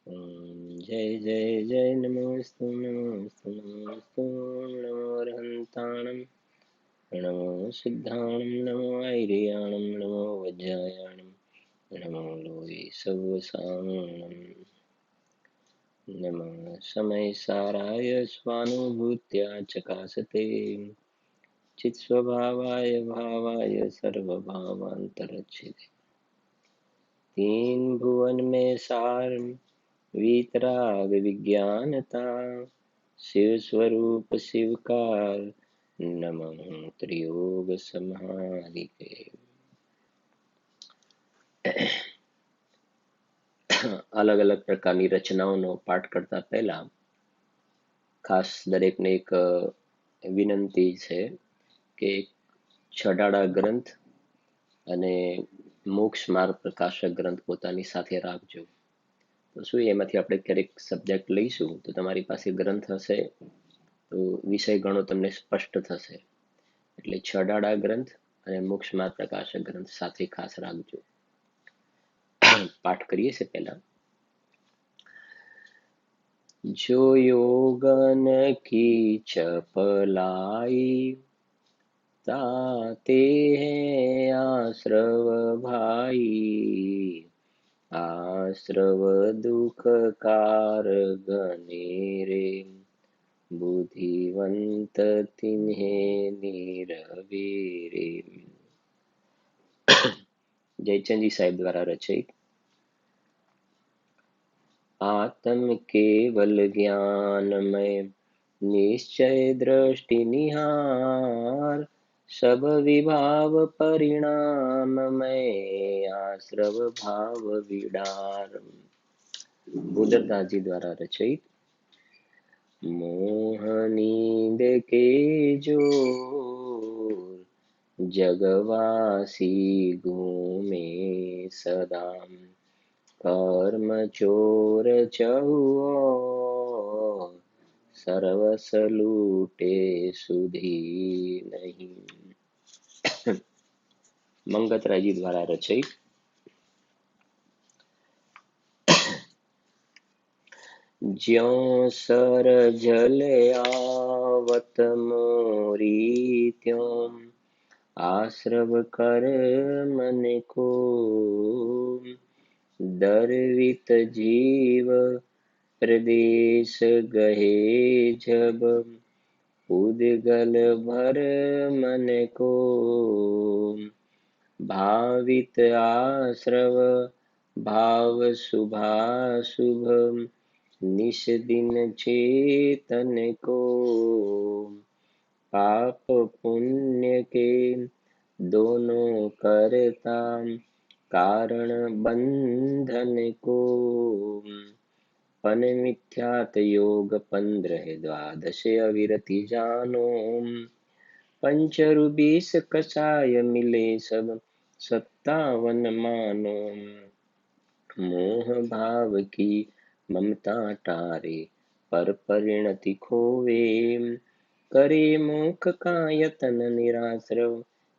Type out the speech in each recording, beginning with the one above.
जय जय जय नमोस्तु नमोस्तु नमोस्तु नमो अर्हन्ताणं नमो सिद्धाणं नमो ऐर्याणं नमो वज्रायाणं नमो लोये सव्वसानं नमः समयसाराय स्वानुभूत्या चकासते चित्स्वभावाय भावाय सर्वभावान्तरच्छिदे तीन भुवन में सार वीतराग विज्ञानता शिव स्वरूप शिवकार नमः त्रियोग समाधिके। અલગ અલગ પ્રકારની રચનાઓનો પાઠ કરતા પહેલા ખાસ દરેકને એક વિનંતી છે કે છડાડા ગ્રંથ અને મોક્ષ માર્ગ પ્રકાશક ગ્રંથ પોતાની સાથે રાખજો. તો શું એમાંથી આપણે ક્યારેક સબ્જેક્ટ લઈશું તો તમારી પાસે ગ્રંથ હશે તો વિષય ઘણો તમને સ્પષ્ટ થશે. એટલે છડાડા ગ્રંથ અને મોક્ષ માર્ગ પ્રકાશક ગ્રંથ સાથે ખાસ રાખજો. પાઠ કરીએ છે પહેલા. जो योगन की चपलाई ताते हैं आश्रव भाई आश्रव दुख कार गने रे बुद्धिवंत तिन्हें नीरवे रे. जयचंद जी साहेब द्वारा रचित. आत्म केवल ज्ञानमय निश्चय दृष्टि निहार सब विभाव परिणाम में आश्रव भाव विडार. बुद्धदास जी द्वारा रचित. मोह नींद के जोर जगवासी घूमे सदा कर्म चोर चहुओर सर्वस लूटे सुधी नहीं. मंगतराय जी द्वारा रचित. ज्यों सर जल आवत मोरी त्यों आश्रव कर मन को दर्वित जीव प्रदेश गहे जब उदगल भर मन को भावित आश्रव भाव शुभाशुभ निश दिन चेतन को पाप पुण्य के दोनों करता कारण बंधन को पन मिथ्यात योग 15 द्वादश अविरति जानो 5 कषाय मिले सब 57 मानो मोह भाव की ममता टारे पर परिणति खोवे करे मुख का यतन निराश्रव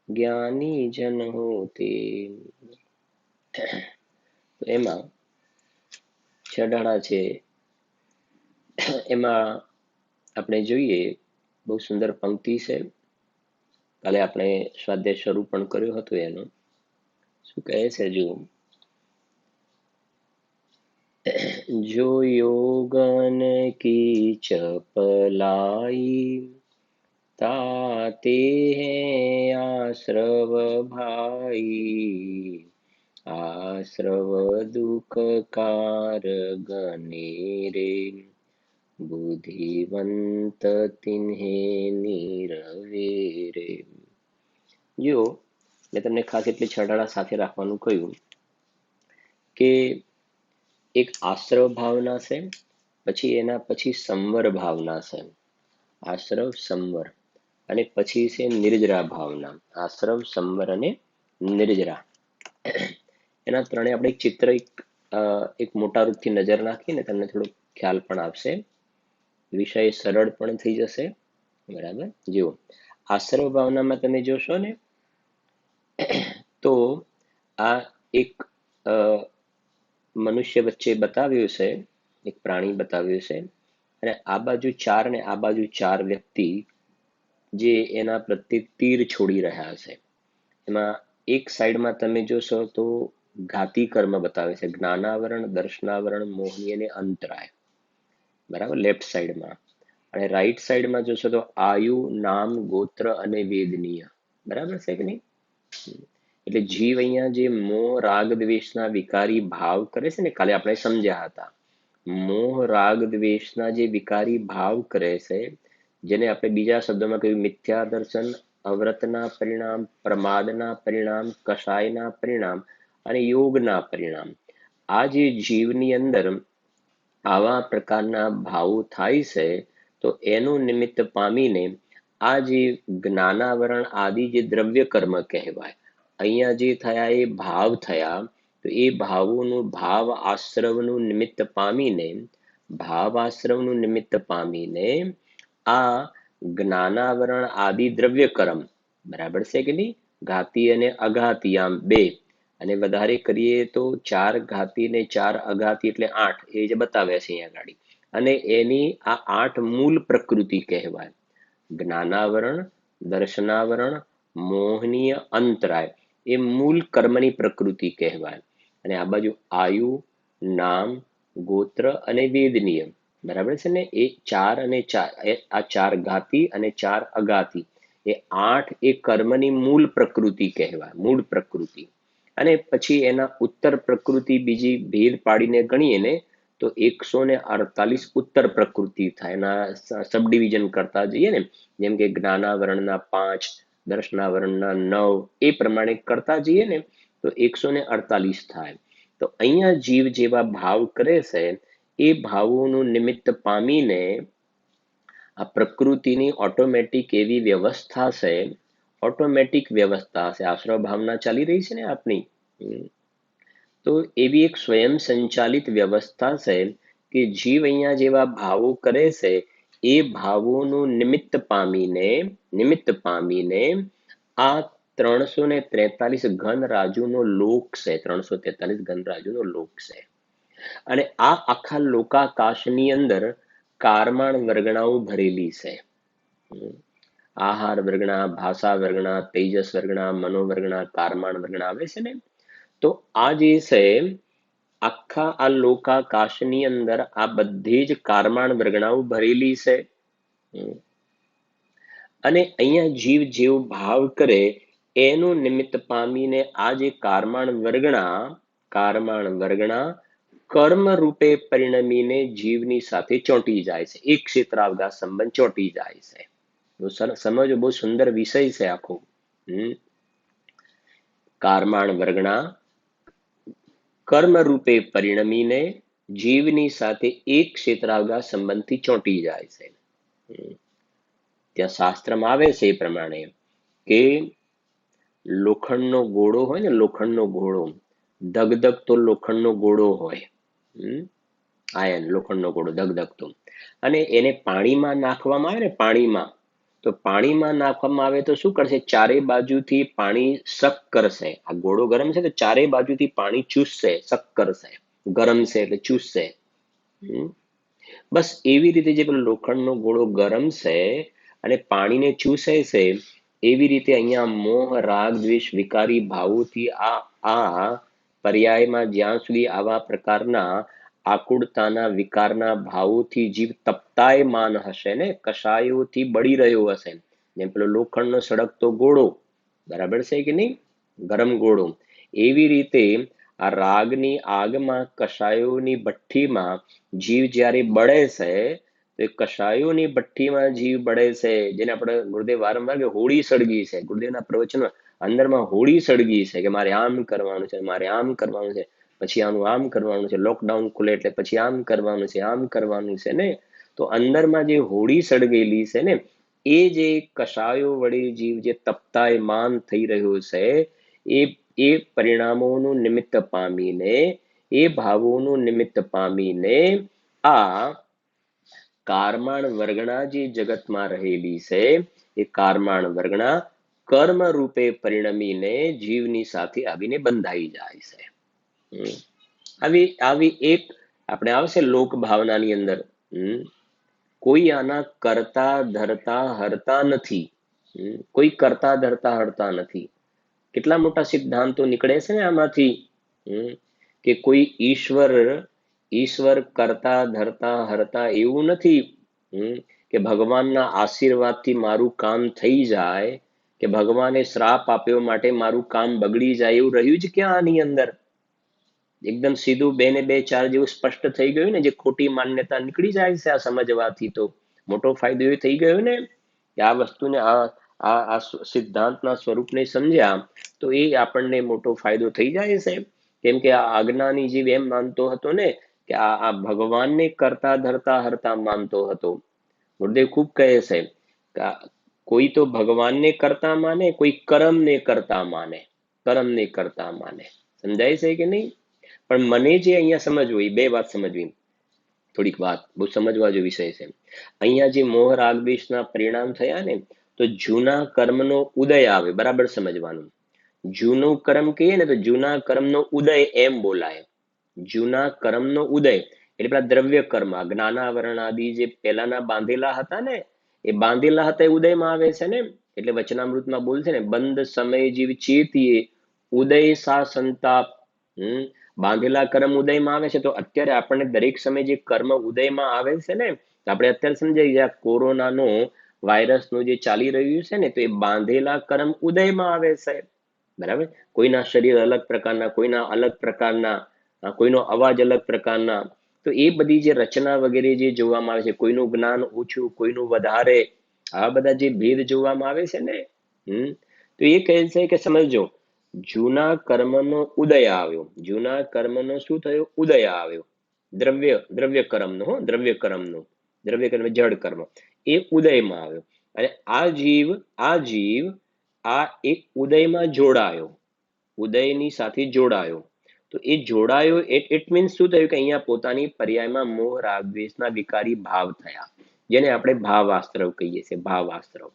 ज्ञानी जन होते. તો એમાં છડાડા છે એમાં આપણે જોઈએ બહુ સુંદર પંક્તિ છે. કાલે આપણે સ્વાધ્યાય શરૂ પણ કર્યો હતો એનો. શું કહે છે જુઓ. जो योगन की चपलाई ताते हैं आश्रव भाई आश्रव दुख कार गने रे बुद्धिवंत तिन्हें નીરવે રે. જો મેં તમને ખાસ એટલે છડાડા સાથે રાખવાનું કહ્યું કે એક આશ્રવ ભાવના છે, પછી એના પછી સંવર ભાવના છે. આશ્રવ સંવર અને પછી છે નિર્જરા ભાવના. આશ્રવ સંવર અને નિર્જરા એના ત્રણે આપણે ચિત્ર એક મોટા રૂપથી નજર નાખીને તમને થોડો ખ્યાલ પણ આવશે. વિષય સરળ પણ થઈ જશે. બરાબર. જુઓ આશ્રવ ભાવનામાં તમે જોશો ને તો આ એક મનુષ્ય વચ્ચે બતાવ્યું છે એક પ્રાણી બતાવ્યું છે અને આ બાજુ 4 અને આ બાજુ 4 વ્યક્તિ જે એના પ્રત્યે તીર છોડી રહ્યા છે. એમાં એક સાઈડમાં તમે જોશો તો ઘાતી કર્મ બતાવે છે, જ્ઞાનાવરણ, દર્શનાવરણ, મોહની અને અંતરાય. બરાબર, લેફ્ટ સાઈડમાં. અને રાઈટ સાઈડમાં જોશો તો આયુ, નામ, ગોત્ર અને વેદનીય. બરાબર છે કે નહીં? એટલે જીવ અહીંયા જે મોહ રાગ દ્વેષના વિકારી ભાવ કરે છે ને, કાલે આપણે સમજ્યા હતા. મોહ રાગ દ્વેષના જે વિકારી ભાવ કરે છે, જેને આપણે બીજા શબ્દોમાં કહ્યું મિથ્યા દર્શન, અવ્રતના પરિણામ, પ્રમાદના પરિણામ, કષાયના પરિણામ અને યોગના પરિણામ. આ જે જીવની અંદર આવા પ્રકારના ભાવો થાય છે, તો એનું નિમિત્ત પામીને આ જે જ્ઞાનાવરણ આદિ જે દ્રવ્ય કર્મ કહેવાય, અહીંયા જે થયા એ ભાવ થયા, તો એ ભાવોનું ભાવ આશ્રવનું નિમિત્ત પામીને ભાવ આશ્રવનું નિમિત્ત પામીને આ જ્ઞાનાવરણ આદિ દ્રવ્ય કર્મ, બરાબર છે કે નહીં? ઘાતી અને અઘાતી આમ બે, અને વધારે કરીએ તો 4 ઘાતી ને 4 અઘાતી એટલે 8, એ જે બતાવ્યા છે અહીંયા આગળ. અને એની આ 8 મૂળ પ્રકૃતિ કહેવાય: જ્ઞાનાવરણ, દર્શનાવરણ, મોહનીય, અંતરાય. એ મૂળ કર્મની પ્રકૃતિ કહેવાય. અને આ બાજુ આયુ, નામ, ગોત્ર અને વેદનીય. બરાબર છે ને? એ 4 અને 4, આ 4 ઘાતી અને 4 અઘાતી, એ 8 એ કર્મની મૂળ પ્રકૃતિ કહેવાય, મૂળ પ્રકૃતિ. અને પછી એના ઉત્તર પ્રકૃતિ બીજી ભેદ પાડીને ગણીએ ને તો 148 ઉત્તર પ્રકૃતિ થાય. એના સબ ડિવિઝન કરતા જઈએ ને, જેમ કે જ્ઞાનાવરણના 5, દર્શનાવરણના 9, એ પ્રમાણે કરતા જઈએ ને તો 148 થાય. તો અહીંયા જીવ જેવા ભાવ કરે છે, એ ભાવોનું નિમિત્ત પામીને આ પ્રકૃતિની ઓટોમેટિક એવી વ્યવસ્થા છે, ઓટોમેટિક વ્યવસ્થા છે, આશ્રવ ભાવના ચાલી રહી છે ને આપની. તો એવી એક સ્વયં સંચાલિત વ્યવસ્થા છે કે જીવ અહીંયા જેવા ભાવો કરે છે, એ ભાવોનું નિમિત્ત પામીને આ 343 ઘન રાજુનો લોક છે, 343 ઘન રાજુનો લોક છે. અને આ આખા લોકાકાશની અંદર કારમાણ વર્ગણાઓ ભરેલી છે. આહાર વર્ગણા, ભાષા વર્ગણા, તેજસ વર્ગણા, મનોવર્ગણા, કારમાણ વર્ગણા આવે છે ને. તો આ જે છે આખા આ લોકાકાશની અંદર આ બધી જ કારમાણ વર્ગણાઓ ભરેલી છે. અને અહીંયા જીવ જેવો ભાવ કરે એનું નિમિત્ત પામીને આ જે કારમાણ વર્ગણા કર્મ રૂપે પરિણમીને જીવની સાથે ચોંટી જાય છે. એક ક્ષેત્રાવકાશ સંબંધ ચોંટી જાય છે. સમજો, બહુ સુંદર વિષય છે આખો. કારમાણ વર્ગણા કર્મ રૂપે પરિણમીને જીવની સાથે એક ક્ષેત્રાવકાશ સંબંધથી ચોંટી જાય છે. ત્યાં શાસ્ત્રમાં આવે છે એ પ્રમાણે કે લોખંડનો ઘોડો હોય ને, લોખંડનો ઘોડો, ધગધગતો લોખંડનો ઘોડો હોય, આયન લોખંડનો ઘોડો ધગધગતો, અને એને પાણીમાં નાખવામાં આવે ને, તો પાણીમાં નાખવામાં આવે તો શું કરશે? ચારે બાજુથી પાણી સક કરશે. આ ઘોડો ગરમ છે તો ચારે બાજુથી પાણી ચૂસશે, સક કરશે. ગરમ છે એટલે ચૂસશે. બસ એવી રીતે જે પેલો લોખંડનો ઘોડો ગરમ છે અને પાણીને ચૂસે છે, એવી રીતે અહીંયા મોહ રાગ દ્વેષ વિકારી ભાવોથી આ પર્યાયમાં જ્યાં સુધી આવા પ્રકારના આકુળતાના વિકારના ભાવોથી જીવ તપ્તાયમાન હશે ને, કષાયોથી બળી રહ્યો હશે, જેમ પેલો લોખંડનો સળગતો ઘોડો, બરાબર છે કે નહીં? ગરમ ઘોડો. એવી રીતે આ રાગની આગમાં કષાયોની ભઠ્ઠીમાં જીવ જ્યારે બળે છે, તો એ કષાયોની ભઠ્ઠીમાં જીવ બળે છે, જેને આપણે ગુરુદેવ વારંવાર કે હોળી સળગી છે. ગુરુદેવના પ્રવચનમાં અંદરમાં હોળી સળગી છે કે મારે આમ કરવાનું છે, મારે આમ કરવાનું છે, પછી આનું આમ કરવાનું છે, લોકડાઉન ખુલે એટલે પછી આમ કરવાનું છે, આમ કરવાનું છે ને. તો અંદરમાં જે હોળી સળગેલી છે ને, એ જે કષાયો વડે જીવ જે તપ્તાયમાન થઈ રહ્યો છે, એ પરિણામોનું નિમિત્ત પામીને, એ ભાવોનું નિમિત્ત પામીને આ કારમાણ વર્ગણા જે જગતમાં રહેલી છે, એ કારમાણ વર્ગણા કર્મ રૂપે પરિણમીને જીવની સાથે આવીને બંધાઈ જાય છે. આવી એક આપણે આવશે લોક ભાવનાની અંદર. કોઈ આના કરતા ધરતા હરતા નથી. કોઈ કરતા ધરતા હરતા નથી. કેટલા મોટા સિદ્ધાંતો નીકળે છે ને આમાંથી. કે કોઈ ઈશ્વર કરતા ધરતા હરતા એવું નથી. કે ભગવાનના આશીર્વાદથી મારું કામ થઈ જાય, કે ભગવાને શ્રાપ આપ્યો માટે મારું કામ બગડી જાય, એવું રહ્યું જ ક્યાં આની અંદર. એકદમ સીધું 2 ને 2 4 જેવું સ્પષ્ટ થઈ ગયું ને. જે ખોટી માન્યતા નીકળી જાય છે આ સમજવાથી, તો મોટો ફાયદો એ થઈ ગયો ને કે આ વસ્તુને આ સિદ્ધાંતના સ્વરૂપને સમજ્યા તો એ આપણને મોટો ફાયદો થઈ જાય છે. કેમ કે આ અજ્ઞાની જીવ એમ માનતો હતો ને કે આ ભગવાનને કરતા ધરતા હરતા માનતો હતો. ગુરુદેવ ખૂબ કહે છે કે કોઈ તો ભગવાનને કરતા માને, કોઈ કર્મને કરતા માને. કર્મને કરતા માને. સમજાય છે કે નહીં? પણ મને જે અહીંયા સમજવું, એ બે વાત સમજવી, થોડીક વાત બહુ સમજવા જો વિષય છે. અહીંયા જે મોહ રાગ દ્વેષના પરિણામ થયા ને, તો જૂના કર્મનો ઉદય આવે, બરાબર સમજવાનું. જૂનું કર્મ કહીએ ને તો જૂના કર્મનો ઉદય એમ બોલાય. જૂના કર્મનો ઉદય એટલે પેલા દ્રવ્ય કર્મ, જ્ઞાનાવરણ આદિ જે પહેલાના બાંધેલા હતા ને, એ બાંધેલા હતા એ ઉદયમાં આવે છે ને. એટલે વચનામૃતમાં બોલશે ને, બંધ સમય જીવ ચેતીએ ઉદય સા સંતાપ. બાંધેલા કર્મ ઉદયમાં આવે છે. તો અત્યારે આપણને દરેક સમય જે કર્મ ઉદયમાં આવે છે ને, આપણે અત્યારે સમજાઈ ગયા કોરોનાનો વાયરસનું જે ચાલી રહ્યું છે ને, તો એ બાંધેલા કર્મ ઉદયમાં આવે છે. બરાબર. કોઈના શરીર અલગ પ્રકારના, કોઈના અલગ પ્રકારના, કોઈનો અવાજ અલગ પ્રકારના. તો એ બધી જે રચના વગેરે જે જોવામાં આવે છે, કોઈનું જ્ઞાન ઓછું, કોઈનું વધારે, આ બધા જે ભેદ જોવામાં આવે છે ને, તો એ કહે છે કે સમજો, જૂના કર્મનો ઉદય આવ્યો. જૂના કર્મનો શું થયો? ઉદય આવ્યો. દ્રવ્ય કર્મનો, દ્રવ્ય કર્મનો, દ્રવ્ય કર્મ જડ કર્મ, એ ઉદયમાં આવ્યો. અને આ જીવ આ એક ઉદયમાં જોડાયો, ઉદયની સાથે જોડાયો. તો એ જોડાયો ઇટ મીન્સ શું થયું? કે અહીંયા પોતાની પર્યાયમાં મોહ રાગ દ્વેષના વિકારી ભાવ થયા, જેને આપણે ભાવાસ્ત્રવ કહીએ છીએ, ભાવાસ્ત્રવ.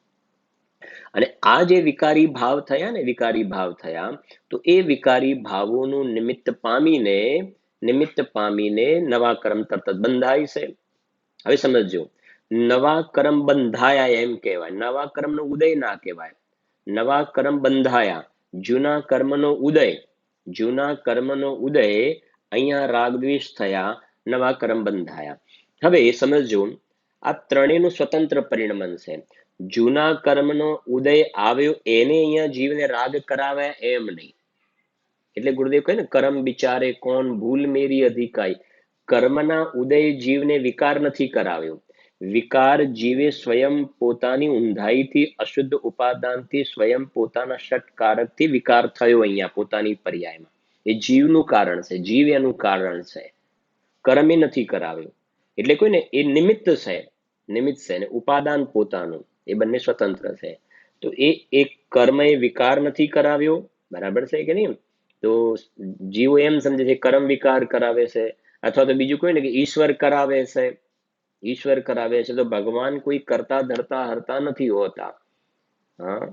અને આ જે વિકારી ભાવ થયા ને, વિકારી ભાવ થયા, તો એ વિકારી ભાવોનું નિમિત્ત પામીને નવા કર્મ તરત જ બંધાય છે. હવે સમજો, નવા કર્મ બંધાયા એમ કહેવાય. નવા કર્મનો ઉદય ના કહેવાય, નવા કર્મ બંધાયા. જૂના કર્મનો ઉદય, જૂના કર્મનો ઉદય, અહીંયા રાગદ્વેષ થયા, નવા કર્મ બંધાયા. હવે સમજો, આ ત્રણેયનું સ્વતંત્ર પરિણમન છે. જૂના કર્મનો ઉદય આવ્યો એને અહીંયા જીવને રાગ કરાવ્યા એમ નહીં. એટલે ગુરુદેવ કહે ને, કર્મ બિચારે કોણ ભૂલ મેરી અધિકાઈ. કર્મના ઉદય જીવને વિકાર નથી કરાવ્યો. વિકાર જીવે સ્વયં પોતાની ઊંધાઈથી, અશુદ્ધ ઉપાદાનથી, સ્વયં પોતાના ષટકારકથી વિકાર થયો અહીંયા પોતાની પર્યાયમાં. એ જીવનું કારણ છે, જીવ એનું કારણ છે. કર્મે નથી કરાવ્યો. એટલે કોઈ ને એ નિમિત્ત છે, નિમિત્ત છે, ને ઉપાદાન પોતાનું, એ બંને સ્વતંત્ર છે. તો એ એક કર્મ એ વિકાર નથી કરાવ્યો, બરાબર છે કે નહીં? તો જીવો એમ સમજે છે કર્મ વિકાર કરાવે છે, અથવા તો બીજું કોઈ ને કે ઈશ્વર કરાવે છે. ઈશ્વર કરાવે છે. તો ભગવાન કોઈ કરતા ધરતા હરતા નથી હોતા. હા,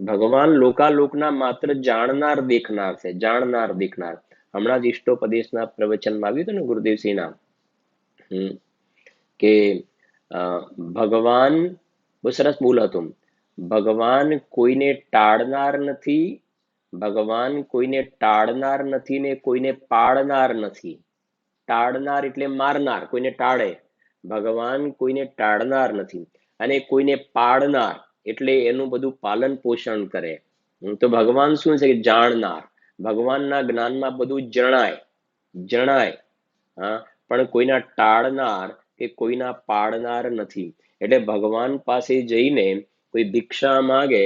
ભગવાન લોકાલોકના માત્ર જાણનાર દેખનાર છે, જાણનાર દેખનાર. હમણાં જ ઇષ્ટોપદેશના પ્રવચનમાં આવ્યું હતું ને ગુરુદેવસિંહના, કે ભગવાન, બહુ સરસ બોલ હતું, ભગવાન કોઈને ટાળનાર નથી, ભગવાન કોઈને ટાળનાર નથી ને કોઈને પાળનાર નથી. ટાળનાર એટલે મારનાર, કોઈને ટાળે. ભગવાન કોઈને ટાળનાર નથી. અને કોઈને પાળનાર એટલે એનું બધું પાલન પોષણ કરે. તો ભગવાન શું છે? જાણનાર. ભગવાનના જ્ઞાનમાં બધું જણાય. હા, પણ કોઈના ટાળનાર કે કોઈના પાળનાર નથી. એટલે ભગવાન પાસે જઈને કોઈ ભિક્ષા માગે,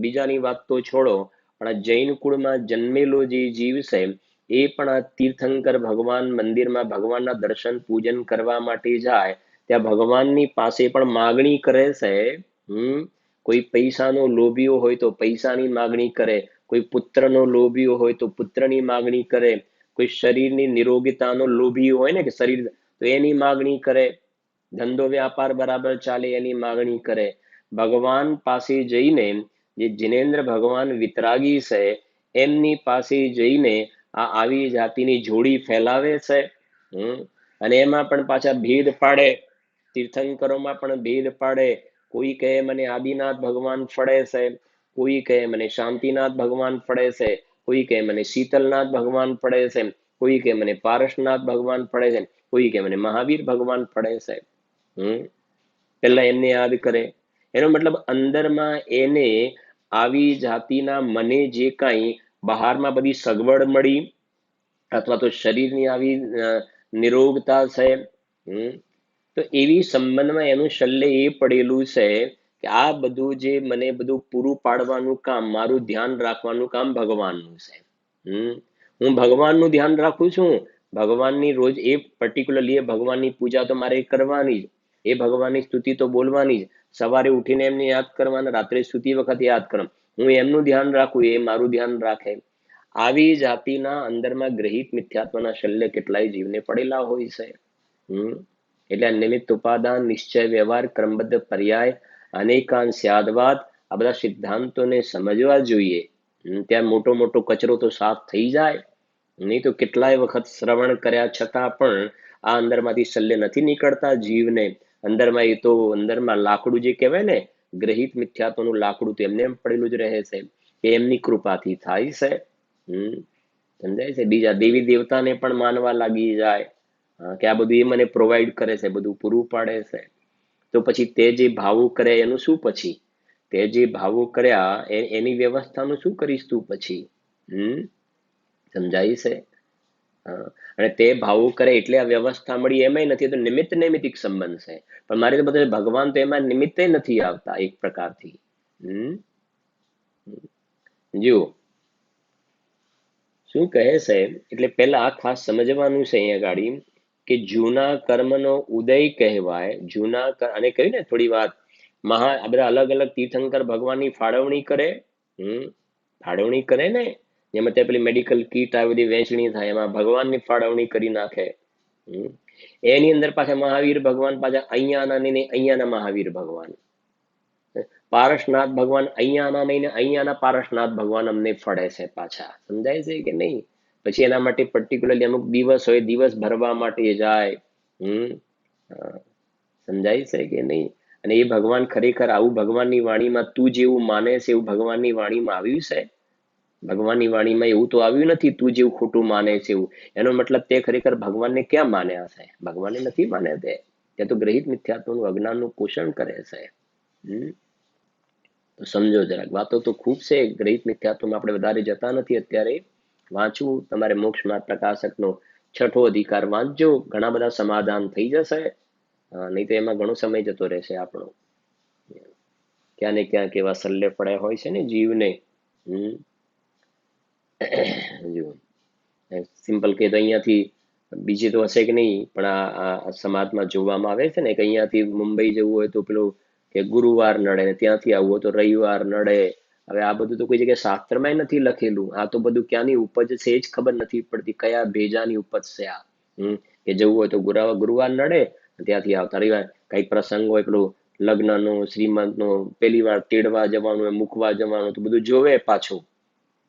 બીજાની વાત તો છોડો, પણ આ જૈન કુળમાં જન્મેલો જે જીવ છે, એ પણ આ તીર્થંકર ભગવાન મંદિરમાં ભગવાનના દર્શન પૂજન કરવા માટે જાય, ત્યાં ભગવાનની પાસે પણ માગણી કરે છે. કોઈ પૈસાનો લોભીઓ હોય તો પૈસાની માગણી કરે, કોઈ પુત્રનો લોભીઓ હોય તો પુત્રની માગણી કરે, કોઈ શરીરની નિરોગીતાનો લોભી હોય ને કે શરીર, તો એની માગણી કરે, ધંધો વ્યાપાર બરાબર ચાલે એની માગણી કરે. ભગવાન પાસે જઈને, જે જિનેન્દ્ર ભગવાન વિતરાગી છે, એમની પાસે જઈને આવી જાતિની જોડી ફેલાવે છે. અને એમાં પણ પાછા ભેદ પાડે, તીર્થંકરોમાં પણ ભેદ પાડે. કોઈ કહે મને આદિનાથ ભગવાન ફળે છે, કોઈ કહે મને શાંતિનાથ ભગવાન ફળે છે, કોઈ કહે મને શીતલનાથ ભગવાન ફળે છે, કોઈ કહે મને પારસનાથ ભગવાન ફળે છે, કોઈ કહે મને મહાવીર ભગવાન ફળે છે. પેલા એમને યાદ કરે. એનો મતલબ અંદરમાં એને આવી જાતિના મને જે કાંઈ બહારમાં બધી સગવડ મળી, અથવા તો શરીરની આવી નિરોગતા છે, તો એવી સંબંધમાં એનું શલ્ય એ પડેલું છે કે આ બધું જે મને બધું પૂરું પાડવાનું કામ, મારું ધ્યાન રાખવાનું કામ ભગવાનનું છે. હું ભગવાનનું ધ્યાન રાખું છું. ભગવાનની રોજ એ પર્ટિક્યુલરલી ભગવાનની પૂજા તો મારે કરવાની જ, એ ભગવાનની સ્તુતિ તો બોલવાની જ, સવારે ઉઠીને એમને યાદ કરવાના, રાત્રે સૂતી વખતે યાદ કરવા. હું એમનું ધ્યાન રાખું, એ મારું ધ્યાન રાખે. આવી જાતિના અંદરમાં ગ્રહિત મિથ્યાત્વના શલ્ય કેટલાય જીવને પડેલા હોય છે. એટલે નિમિત્ત ઉપાદાન નિશ્ચય વ્યવહાર ક્રમબદ્ધ પર્યાય અનેકાંત સ્યાદવાદ આ બધા સિદ્ધાંતોને સમજવા જોઈએ. ત્યાં મોટો મોટો કચરો તો સાફ થઈ જાય. નહીં તો કેટલાય વખત શ્રવણ કર્યા છતાં પણ આ અંદરમાંથી શલ્ય નથી નીકળતા જીવને. અંદરમાં એ તો અંદરમાં લાકડું જે કહેવાય ને, ગ્રહિત મિથ્યાત્વનું લાકડું તો એમને એમ પડેલું જ રહે છે, કે એમની કૃપાથી થાય છે. સમજાય છે. બીજા દેવી દેવતાને પણ માનવા લાગી જાય કે આ બધું એ મને પ્રોવાઈડ કરે છે, બધું પૂરું પાડે છે. તો પછી તે જે ભાવું કરે એનું શું? પછી તે જે ભાવું કર્યા એની વ્યવસ્થાનું શું કરીશ તું પછી? સમજાય છે. અને તે ભાવું કરે એટલે આ વ્યવસ્થા મળી એમાંય નથી, તો નિમિત્ત નૈમિતિક સંબંધ છે. પણ મારે તો બધું ભગવાન તો એમાં નિમિત્તે નથી આવતા એક પ્રકારથી. જુઓ શું કહે છે. એટલે પેલા ખાસ સમજવાનું છે અહીંયા ગાડી કે જૂના કર્મનો ઉદય કહેવાય. અને કહ્યું ને થોડી વાત, આ બધા અલગ અલગ તીર્થંકર ભગવાનની ફાળવણી કરે. ફાળવણી કરે ને, જેમાં ત્યાં પેલી મેડિકલ કીટ આવી બધી વહેંચણી થાય, એમાં ભગવાનની ફાળવણી કરી નાખે. એની અંદર પાછા મહાવીર ભગવાન, પાછા અહીંયાના નહીં અહીંયાના મહાવીર ભગવાન, પારસનાથ ભગવાન અહીંયાના નહીં ને અહીંયાના પારસનાથ ભગવાન અમને ફળે છે પાછા. સમજાય છે કે નહીં? પછી એના માટે પર્ટિક્યુલરલી અમુક દિવસ હોય, દિવસ ભરવા માટે જાય. સમજાય છે કે નહીં? અને એ ભગવાન ખરેખર આવું ભગવાનની વાણીમાં તું જેવું માને છે એવું ભગવાનની વાણીમાં આવ્યું છે? ભગવાનની વાણીમાં એવું તો આવ્યું નથી તું જેવું ખોટું માને છે એવું. એનો મતલબ તે ખરેખર ભગવાનને ક્યાં માન્યા છે? ભગવાનને નથી માને. તે તો ગ્રહિત મિથ્યાત્વનું અજ્ઞાનનું પોષણ કરે છે. તો સમજો જરાક. વાતો તો ખૂબ છે, ગ્રહિત મિથ્યાત્વમાં આપણે વધારે જતા નથી અત્યારે. વાંચવું તમારે મોક્ષ માર્ગ પ્રકાશકનો 6થો અધિકાર વાંચજો, ઘણા બધા સમાધાન થઈ જશે. નહીં તો એમાં ઘણો સમય જતો રહેશે આપણો. ક્યાં ને ક્યાં કેવા સલ્લે પડ્યા હોય છે ને જીવને. જુઓ સિમ્પલ કે અહીંયાથી બીજે તો હશે કે નહીં, પણ આ સમાજમાં જોવામાં આવે છે ને કે અહીંયાથી મુંબઈ જવું હોય તો પેલું કે ગુરુવાર નડે, ને ત્યાંથી આવવું હોય તો રવિવાર નડે. હવે આ બધું તો કોઈ જગ્યાએ શાસ્ત્રમાં નથી લખેલું. આ તો બધું ક્યાંની ઉપજ છે એ જ ખબર નથી પડતી, કયા ભેજાની ઉપજ છે આ. કે જવું હોય તો ગુરુવાર નડે, ત્યાંથી આવતા રવિવાર. કઈ પ્રસંગ હોય, પેલું લગ્નનો, શ્રીમંતનો, પેલી વાર તેડવા જવાનું હોય, મૂકવા જવાનું, તો બધું જોવે પાછું.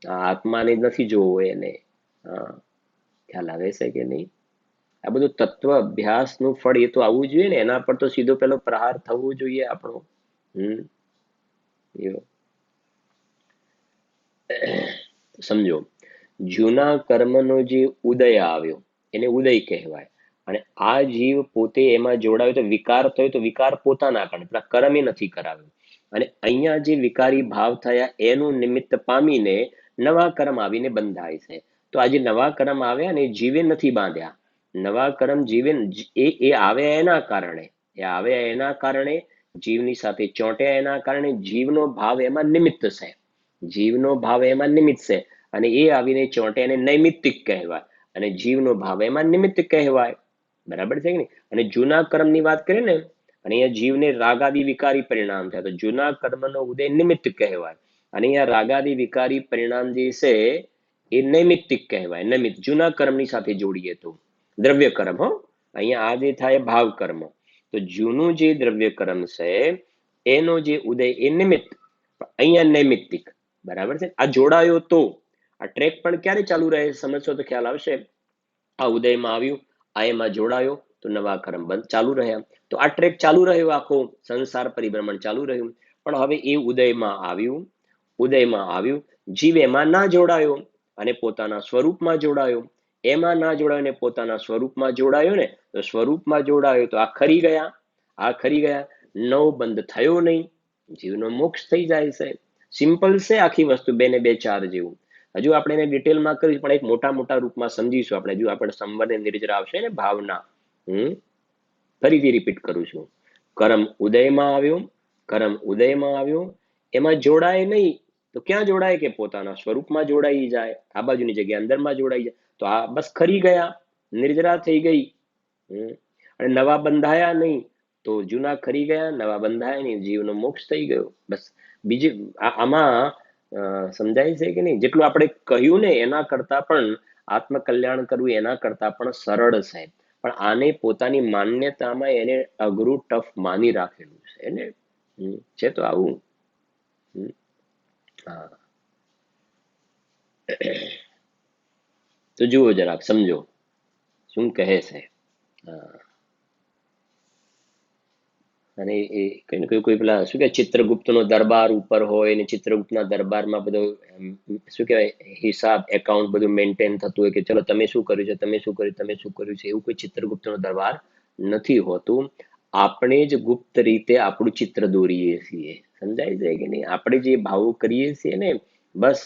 આત્માને નથી જોવું એને. ખ્યાલ આવે છે કે નહીં? આ બધું તત્વ અભ્યાસનું ફળ એ તો આવવું જોઈએ ને, એના પર તો સીધો પેલો પ્રહાર થવો જોઈએ આપણો. સમજો, જૂના કર્મનો જે ઉદય આવ્યો એને ઉદય કહેવાય. અને આ જીવ પોતે એમાં જોડાયો તો વિકાર થયો, તો વિકાર પોતાના કારણે, પેલા કર્મ એ નથી કરાવ્યો. અને અહીંયા જે વિકારી ભાવ થયા એનું નિમિત્ત પામીને નવા કર્મ આવીને બંધાય છે. તો આજે નવા કર્મ આવ્યા ને જીવે નથી બાંધ્યા. નવા કર્મ જીવે એ આવ્યા એના કારણે, જીવની સાથે ચોંટ્યા એના કારણે. જીવનો ભાવ એમાં નિમિત્ત છે. જીવનો ભાવ એમાં નિમિત્ત છે, અને એ આવીને ચોંટે એને નૈમિત્તિક કહેવાય. અને જીવનો ભાવ એમાં નિમિત્ત કહેવાય. બરાબર છે કે નહીં? અને જૂના કર્મની વાત કરીએ ને, અને અહીંયા જીવને રાગાદી વિકારી પરિણામ થાય, તો જૂના કર્મનો ઉદય નિમિત્ત કહેવાય. અને અહીંયા રાગાદી વિકારી પરિણામ જે છે એ નૈમિત્તિક કહેવાય. નિમિત્ત જૂના કર્મની સાથે જોડીએ તો દ્રવ્ય કર્મ. અહીંયા આ જે થાય ભાવ કર્મ. તો જૂનું જે દ્રવ્ય કર્મ છે એનો જે ઉદય એ નિમિત્ત, અહીંયા નૈમિત્તિક. બરાબર છે? આ જોડાયો તો, આ ટ્રેક પણ ક્યારે ચાલુ રહે સમજશો તો ખ્યાલ આવશે. આ ઉદયમાં આવ્યું, આ એમાં જોડાયો તો નવા કર્મ બંધ ચાલુ રહ્યા. તો આ ટ્રેક ચાલુ રહ્યો, આખો સંસાર પરિભ્રમણ ચાલુ રહ્યું. પણ હવે એ ઉદયમાં આવ્યું, જીવ એમાં ના જોડાયો અને પોતાના સ્વરૂપમાં જોડાયો. એમાં ના જોડાયો ને પોતાના સ્વરૂપમાં જોડાયો ને, તો સ્વરૂપમાં જોડાયો તો આ ખરી ગયા, નવ બંધ થયો નહીં, જીવનો મોક્ષ થઈ જાય છે. સિમ્પલ છે આખી વસ્તુ, 2 ને 2 4 જેવું. હજુ આપણે એને ડિટેલમાં કરીશું, પણ એક મોટા રૂપમાં સમજીશું આપણે. હજુ આપણે સંવર ને નિર્જરા આવશે ને ભાવના. ફરીથી રિપીટ કરું છું. કર્મ ઉદયમાં આવ્યો, એમાં જોડાય નહીં તો ક્યાં જોડાય કે પોતાના સ્વરૂપમાં જોડાઈ જાય, આ બાજુની જગ્યાએ અંદરમાં જોડાઈ જાય. તો આ બસ ખરી ગયા, નિર્જરા થઈ ગઈ. અને નવા બંધાયા નહીં તો જૂના ખરી ગયા, નવા બંધાયા નહીં, જીવનો મોક્ષ થઈ ગયો. બસ બીજી આમાં સમજાય છે કે નહીં? જેટલું આપણે કહ્યું ને એના કરતા પણ આત્મકલ્યાણ કરવું એના કરતા પણ સરળ છે. પણ આને પોતાની માન્યતામાં એને અઘરું ટફ માની રાખેલું છે ને. છે તો આવું. હા, તો જુઓ જરાક સમજો શું કહે છે. અને એ કોઈ પેલા શું કે ચિત્રગુપ્તનો દરબાર ઉપર હોય ને ચિત્રગુપ્તના દરબારમાં બધો શું કહેવાય હિસાબ એકાઉન્ટ બધું મેન્ટેન થતું હોય કે ચલો તમે શું કર્યું છે, તમે શું કર્યું છે, એવું કોઈ ચિત્રગુપ્તનો દરબાર નથી હોતું. આપણે જ ગુપ્ત રીતે આપણું ચિત્ર દોરીએ છીએ. સમજાય છે કે નહીં? આપણે જે ભાવો કરીએ છીએ ને, બસ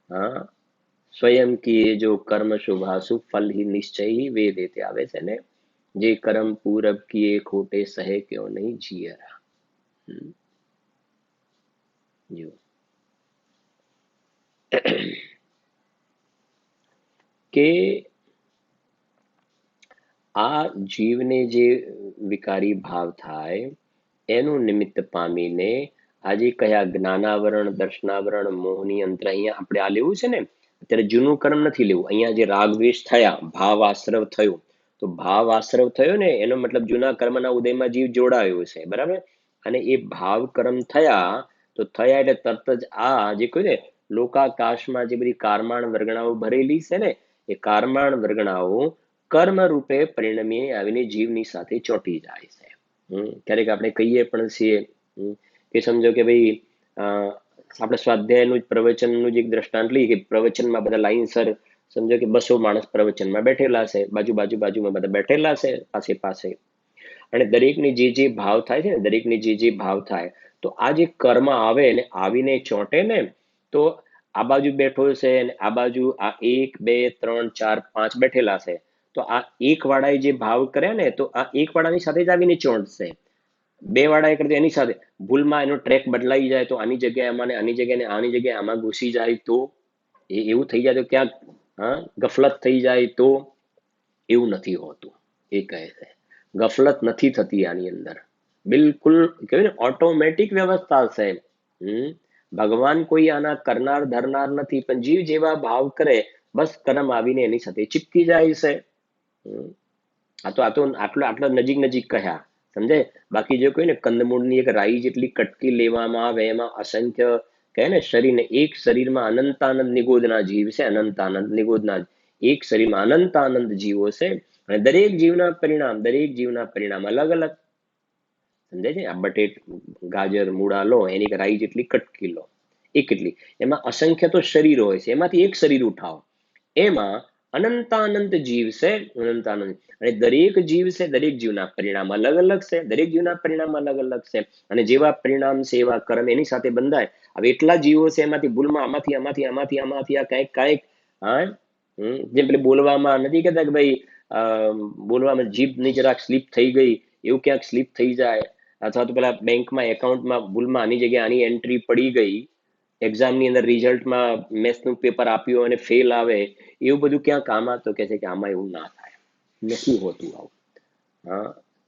હા, સ્વયં કિએ જો કર્મ શુભાસુ ફલ ही निश्चय ही वेद ते આવે છે ને, જે કર્મ પૂરબ કિએ ખોટે સહે ક્યો નહીં જીયરા. જો કે આ જીવને જે વિકારી ભાવ થાય એનું નિમિત્ત પામીને આજે કયા જ્ઞાનાવરણ, દર્શનાવરણ, મોહની અંતર અહીંયા આપણે આ લેવું છે ને. અત્યારે જૂનું કર્મ નથી લેવું. અહીંયા જે રાગદ્વેષ થયા, ભાવ આશ્રવ થયો, તો ભાવ આશ્રવ થયો ને એનો મતલબ જૂના કર્મના ઉદયમાં જીવ જોડાયો છે, બરાબર. અને એ ભાવ કર્મ થયા તો થયા એટલે તરત જ આ જે કહ્યું ને લોકાકાશમાં જે બધી કારમાણ વર્ગણાઓ ભરેલી છે ને, એ કારમાણ વર્ગણાઓ કર્મ રૂપે પરિણમી આવીને જીવની સાથે ચોંટી જાય છે. ક્યારેક આપણે કહીએ પણ છીએ કે સમજો કે ભાઈ આપણે સ્વાધ્યાયનું પ્રવચનનું જે એક દ્રષ્ટાંત લઈએ કે પ્રવચનમાં બધા લાઈનસર સમજો કે 200 માણસ પ્રવચનમાં બેઠેલા છે, બાજુમાં બધા બેઠેલા છે પાસે. અને દરેકની જે ભાવ થાય છે ને, દરેકની જે ભાવ થાય તો આ જે કર્મ આવે ને આવીને ચોંટે ને, તો આ બાજુ બેઠો છે અને આ બાજુ આ 1 2 3 4 5 બેઠેલા છે. તો આ એક વાળાએ જે ભાવ કર્યા ને, તો આ એક વાળાની સાથે જ આવીને ચોંટશે. 2 વાળાએ કરી એની સાથે ભૂલમાં એનો ટ્રેક બદલાઈ જાય તો આની જગ્યાએ આમાં, આની જગ્યાએ આની જગ્યાએ આમાં ઘૂસી જાય તો એવું થઈ જાય તો ક્યાંક ગફલત થઈ જાય તો એવું નથી હોતું. એ કહે છે ગફલત નથી થતી આની અંદર, બિલકુલ કહેવાય ને ઓટોમેટિક વ્યવસ્થા છે. ભગવાન કોઈ આના કરનાર ધરનાર નથી, પણ જીવ જેવા ભાવ કરે બસ કર્મ આવીને એની સાથે ચીપકી જાય છે. આ તો આટલો નજીક કહ્યા, સમજે. બાકી જો કોઈ ને કંદમૂળની એક રાઈ જેટલી કટકી લેવામાં આવે એમાં અસંખ્ય કહે ને શરીરને, એક શરીરમાં અનંતાનંદ નિગોદના જીવ છે, અનંતાનંદ નિગોદના એક શરીરમાં અનંતાનંદ જીવો છે. અને દરેક જીવના પરિણામ અલગ અલગ. સમજાય છે? આ બટેટ, ગાજર, મૂળા લો એની રાઈ જેટલી કટકી લો, એ કેટલી, એમાં અસંખ્ય તો શરીર હોય છે, એમાંથી એક શરીર ઉઠાવો, એમાં અનંતાનંત જીવ છે, અનંતાનંદ. અને દરેક જીવ છે, દરેક જીવના પરિણામ અલગ અલગ છે, દરેક જીવના પરિણામ અલગ અલગ છે. અને જેવા પરિણામ છે એવા કર્મ એની સાથે બંધાય. હવે એટલા જીવો છે, એમાંથી ભૂલમાં આમાંથી આ કાંઈક હા જેમ પેલી બોલવામાં નથી કહેતા કે ભાઈ બોલવામાં જીભની જરાક સ્લીપ થઈ ગઈ, એવું ક્યાંક સ્લીપ થઈ જાય. અથવા તો પેલા બેંકમાં એકાઉન્ટમાં ભૂલમાં આની જગ્યાએ આની એન્ટ્રી પડી ગઈ, એક્ઝામની અંદર રિઝલ્ટમાં મેથ્સનું પેપર આપ્યું અને ફેલ આવે, એવું બધું ક્યાંક આમાં તો કહે છે કે આમાં એવું ના થાય, નથી હોતું આવું.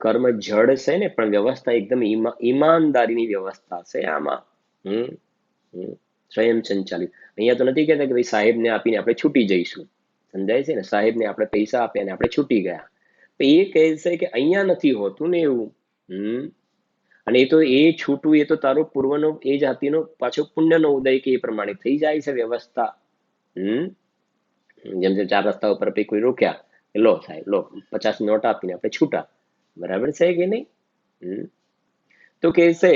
કર્મ જડ છે ને, પણ વ્યવસ્થા એકદમ ઈમાનદારીની વ્યવસ્થા છે આમાં. સ્વયં સંચાલિત. અહીંયા તો નથી કહેતા કે ભાઈ સાહેબને આપીને આપણે છૂટી જઈશું. સમજાય છે ને? સાહેબને આપણે પૈસા આપ્યા અને આપણે છૂટી ગયા. એ કહે છે કે અહીંયા નથી હોતું ને એવું. અને એ તો એ છૂટું, એ તો તારો પૂર્વનો એ જાતિનો પાછો પુણ્યનો ઉદય કે એ પ્રમાણે થઈ જાય છે વ્યવસ્થા. જેમ જેમ ચાર રસ્તા ઉપર પછી કોઈ રોક્યા, લો સાહેબ લો, 50 નોટ આપીને આપણે છૂટા. બરાબર છે કે નહીં? તો કહેશે